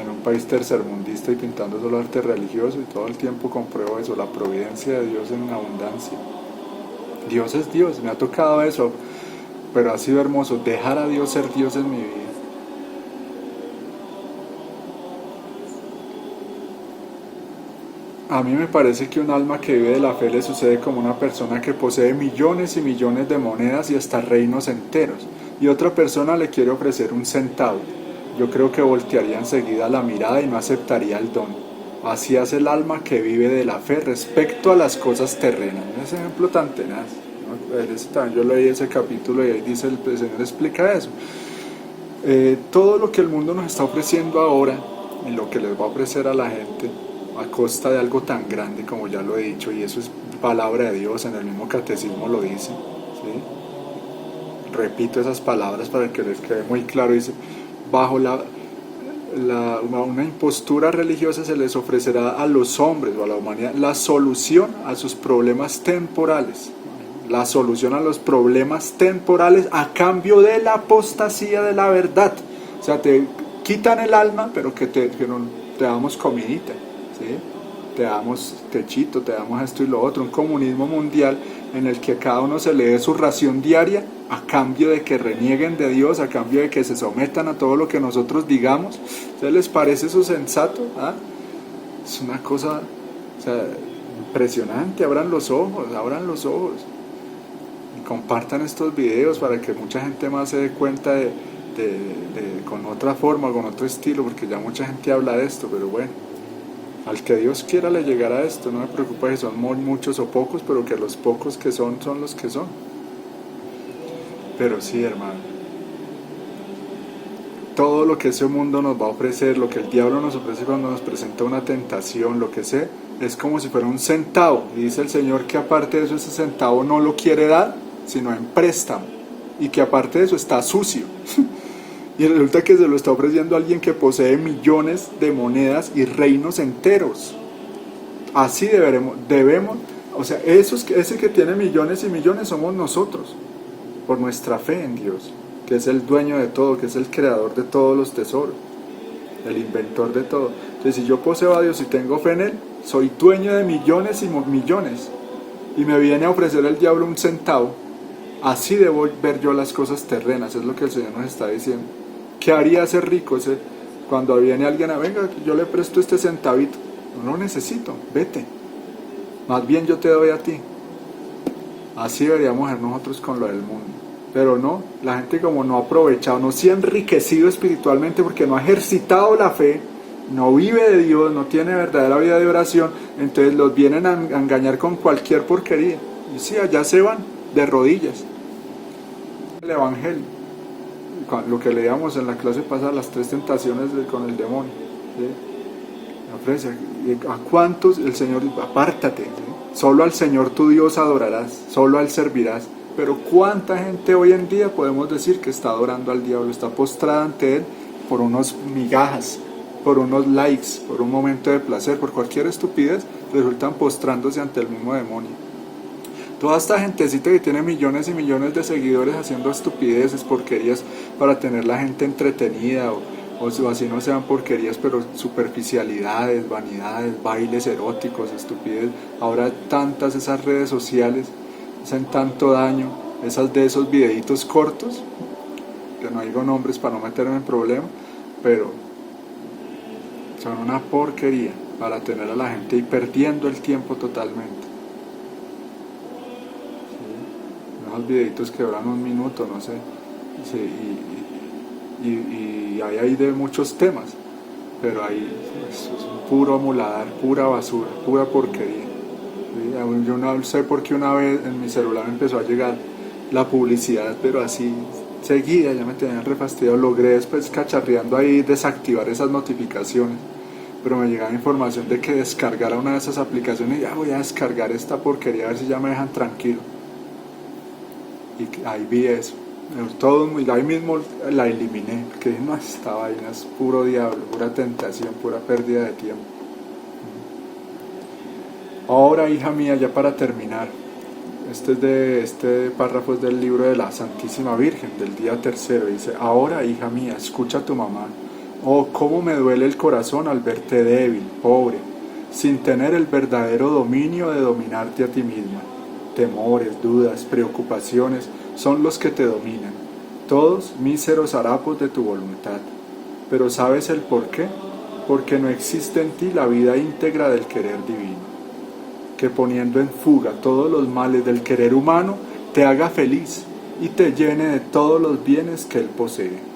en un país tercermundista y pintando solo arte religioso, y todo el tiempo compruebo eso, la providencia de Dios en abundancia. Dios es Dios, me ha tocado eso, pero ha sido hermoso dejar a Dios ser Dios en mi vida. A mí me parece que un alma que vive de la fe le sucede como una persona que posee millones y millones de monedas y hasta reinos enteros, y otra persona le quiere ofrecer un centavo. Yo creo que voltearía enseguida la mirada y no aceptaría el don. Así hace el alma que vive de la fe respecto a las cosas terrenas. Ese ejemplo tan tenaz, ¿no? Yo leí ese capítulo y ahí dice el Señor explica eso. Todo lo que el mundo nos está ofreciendo ahora y lo que les va a ofrecer a la gente a costa de algo tan grande como ya lo he dicho, y eso es palabra de Dios, en el mismo catecismo lo dice, ¿sí? Repito esas palabras para que les quede muy claro, dice, bajo una impostura religiosa se les ofrecerá a los hombres o a la humanidad la solución a sus problemas temporales, la solución a los problemas temporales a cambio de la apostasía de la verdad. O sea, te quitan el alma, pero que no, te damos comidita, ¿sí? Te damos techito, te damos esto y lo otro, un comunismo mundial en el que a cada uno se le dé su ración diaria a cambio de que renieguen de Dios, a cambio de que se sometan a todo lo que nosotros digamos. ¿Ustedes les parece eso sensato? ¿Ah? Es una cosa, o sea, impresionante. Abran los ojos y compartan estos videos para que mucha gente más se dé cuenta con otra forma, con otro estilo, porque ya mucha gente habla de esto, pero bueno, al que Dios quiera le llegará esto. No me preocupa si son muchos o pocos, pero que los pocos que son los que son. Pero sí, hermano, todo lo que ese mundo nos va a ofrecer, lo que el diablo nos ofrece cuando nos presenta una tentación, lo que sea, es como si fuera un centavo. Y dice el Señor que aparte de eso, ese centavo no lo quiere dar, sino en préstamo. Y que aparte de eso está sucio. Y resulta que se lo está ofreciendo a alguien que posee millones de monedas y reinos enteros. Así debemos, o sea, ese que tiene millones y millones somos nosotros, por nuestra fe en Dios, que es el dueño de todo, que es el creador de todos los tesoros, el inventor de todo. Entonces, si yo poseo a Dios y tengo fe en Él, soy dueño de millones y millones, y me viene a ofrecer el diablo un centavo. Así debo ver yo las cosas terrenas, es lo que el Señor nos está diciendo. ¿Qué haría ese rico? Cuando viene alguien venga, yo le presto este centavito, no lo necesito, vete, más bien yo te doy a ti. Así deberíamos ser nosotros con lo del mundo. Pero no, la gente como no ha aprovechado, no se ha enriquecido espiritualmente porque no ha ejercitado la fe, no vive de Dios, no tiene verdadera vida de oración, entonces los vienen a engañar con cualquier porquería. Y sí, allá se van de rodillas. El Evangelio, lo que leíamos en la clase pasada, las 3 tentaciones con el demonio, ¿sí? Ofrece, ¿a cuántos el Señor dice, apártate, ¿sí? Solo al Señor tu Dios adorarás, solo a Él servirás? Pero ¿cuánta gente hoy en día podemos decir que está adorando al diablo, está postrada ante Él por unos migajas, por unos likes, por un momento de placer, por cualquier estupidez, resultan postrándose ante el mismo demonio? Toda esta gentecita que tiene millones y millones de seguidores haciendo estupideces, porquerías, para tener la gente entretenida, o así no sean porquerías, pero superficialidades, vanidades, bailes eróticos, estupidez. Ahora tantas esas redes sociales hacen tanto daño, esas de esos videitos cortos, que no digo nombres para no meterme en problemas, pero son una porquería para tener a la gente y perdiendo el tiempo totalmente. Unos videitos que duran un minuto, no sé, y hay ahí de muchos temas, pero ahí es un puro muladar, pura basura, pura porquería. ¿Sí? Yo no sé por qué una vez en mi celular empezó a llegar la publicidad, pero así seguida, ya me tenían refastidiado. Logré después, cacharreando ahí, desactivar esas notificaciones, pero me llegaba información de que descargara una de esas aplicaciones y ya voy a descargar esta porquería a ver si ya me dejan tranquilo. Y ahí vi eso, ahí mismo la eliminé, porque no, esta vaina es puro diablo, pura tentación, pura pérdida de tiempo. Ahora, hija mía, ya para terminar, este párrafo es del libro de la Santísima Virgen, del día 3, dice: ahora, hija mía, escucha a tu mamá. Oh, cómo me duele el corazón al verte débil, pobre, sin tener el verdadero dominio de dominarte a ti misma. temores, dudas, preocupaciones, son los que te dominan, todos míseros harapos de tu voluntad. Pero ¿sabes el por qué? Porque no existe en ti la vida íntegra del querer divino, que poniendo en fuga todos los males del querer humano, te haga feliz y te llene de todos los bienes que Él posee.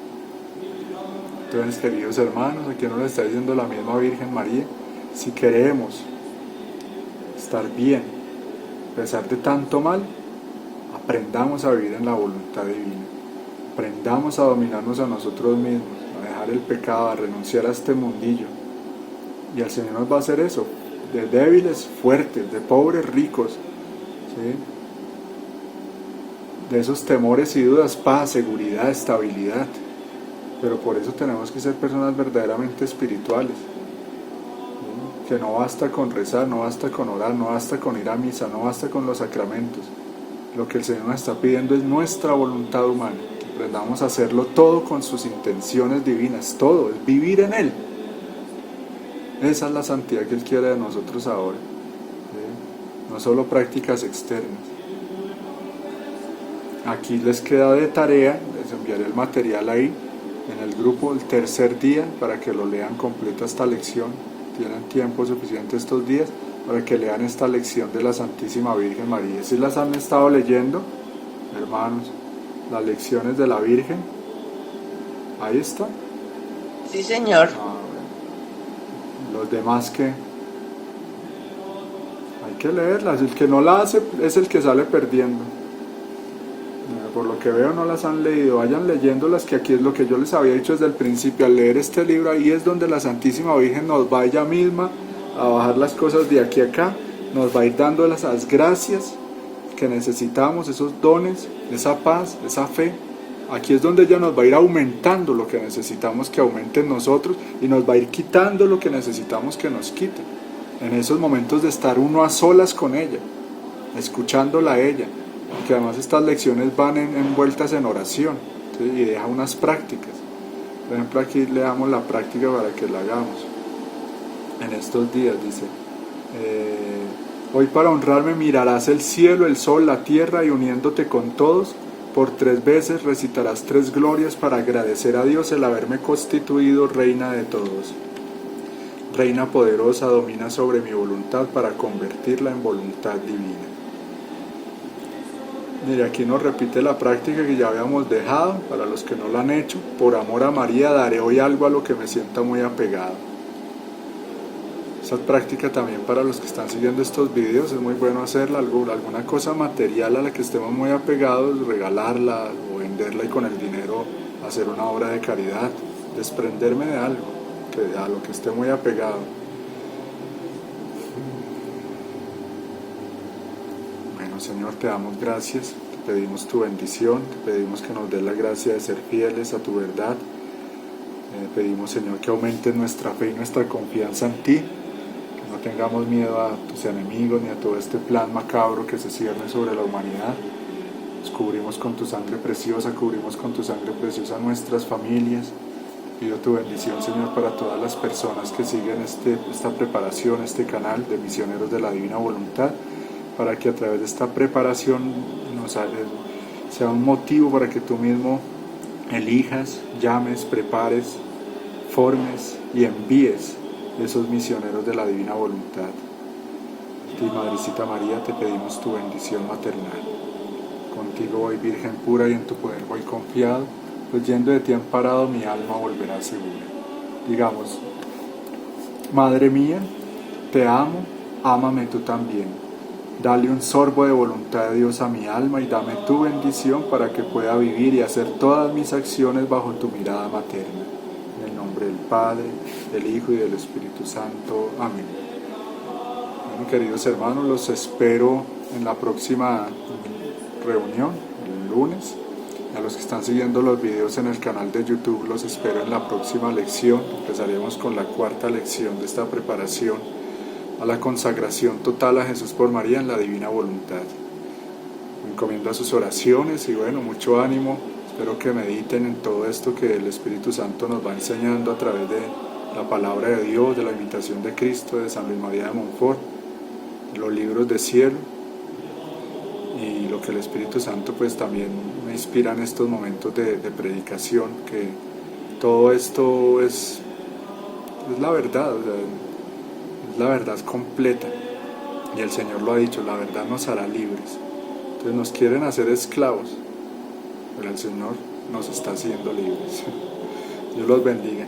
Entonces, queridos hermanos, aquí nos lo está diciendo la misma Virgen María, si queremos estar bien, a pesar de tanto mal, aprendamos a vivir en la voluntad divina, aprendamos a dominarnos a nosotros mismos, a dejar el pecado, a renunciar a este mundillo, y el Señor nos va a hacer eso, de débiles, fuertes, de pobres, ricos, ¿sí? De esos temores y dudas, paz, seguridad, estabilidad. Pero por eso tenemos que ser personas verdaderamente espirituales, ¿sí? Que no basta con rezar, no basta con orar, no basta con ir a misa, no basta con los sacramentos. Lo que el Señor nos está pidiendo es nuestra voluntad humana, que aprendamos a hacerlo todo con sus intenciones divinas, todo, es vivir en Él. Esa es la santidad que Él quiere de nosotros ahora, ¿sí? No solo prácticas externas. Aquí les queda de tarea, les enviaré el material ahí en el grupo el tercer día para que lo lean completo esta lección. Tienen tiempo suficiente estos días para que lean esta lección de la Santísima Virgen María. Si las han estado leyendo, hermanos, las lecciones de la Virgen, ahí está. Sí, señor. Bueno. Los demás que hay que leerlas, el que no la hace es el que sale perdiendo. Por lo que veo no las han leído, vayan leyéndolas, que aquí es lo que yo les había dicho desde el principio, al leer este libro, ahí es donde la Santísima Virgen nos va ella misma a bajar las cosas de aquí a acá, nos va a ir dando las gracias que necesitamos, esos dones, esa paz, esa fe. Aquí es donde ella nos va a ir aumentando lo que necesitamos que aumente en nosotros y nos va a ir quitando lo que necesitamos que nos quite. En esos momentos de estar uno a solas con ella, escuchándola a ella, que además estas lecciones van envueltas en oración, ¿sí? Y deja unas prácticas. Por ejemplo, aquí le damos la práctica para que la hagamos en estos días. Dice, hoy para honrarme mirarás el cielo, el sol, la tierra, y uniéndote con todos, por 3 veces recitarás 3 glorias para agradecer a Dios el haberme constituido reina de todos. Reina poderosa, domina sobre mi voluntad para convertirla en voluntad divina. Mire, aquí nos repite la práctica que ya habíamos dejado, para los que no la han hecho. Por amor a María daré hoy algo a lo que me sienta muy apegado. Esa práctica también para los que están siguiendo estos videos es muy bueno hacerla, alguna cosa material a la que estemos muy apegados, regalarla o venderla y con el dinero hacer una obra de caridad, desprenderme de algo, a lo que esté muy apegado. Señor, te damos gracias, te pedimos tu bendición, te pedimos que nos des la gracia de ser fieles a tu verdad. Pedimos, Señor, que aumentes nuestra fe y nuestra confianza en ti, que no tengamos miedo a tus enemigos ni a todo este plan macabro que se cierne sobre la humanidad. Nos cubrimos con tu sangre preciosa, cubrimos con tu sangre preciosa nuestras familias. Pido tu bendición, Señor, para todas las personas que siguen esta preparación, este canal de Misioneros de la Divina Voluntad, para que a través de esta preparación sea un motivo para que tú mismo elijas, llames, prepares, formes y envíes esos misioneros de la divina voluntad. A ti, Madrecita María, te pedimos tu bendición maternal. Contigo voy, Virgen pura, y en tu poder voy confiado, pues yendo de ti amparado mi alma volverá segura. Digamos, Madre mía, te amo, ámame tú también. Dale un sorbo de voluntad de Dios a mi alma y dame tu bendición para que pueda vivir y hacer todas mis acciones bajo tu mirada materna. En el nombre del Padre, del Hijo y del Espíritu Santo. Amén. Bueno, queridos hermanos, los espero en la próxima reunión, el lunes. A los que están siguiendo los videos en el canal de YouTube, los espero en la próxima lección. Empezaremos con la 4ª lección de esta preparación a la consagración total a Jesús por María en la divina voluntad. Me encomiendo a sus oraciones y bueno, mucho ánimo. Espero que mediten en todo esto que el Espíritu Santo nos va enseñando a través de la palabra de Dios, de la imitación de Cristo, de San Luis María de Montfort, de los libros de cielo. y lo que el Espíritu Santo pues también me inspira en estos momentos de predicación, que todo esto es la verdad, o sea, es la verdad completa, y el Señor lo ha dicho, la verdad nos hará libres. Entonces nos quieren hacer esclavos, pero el Señor nos está haciendo libres. Dios los bendiga.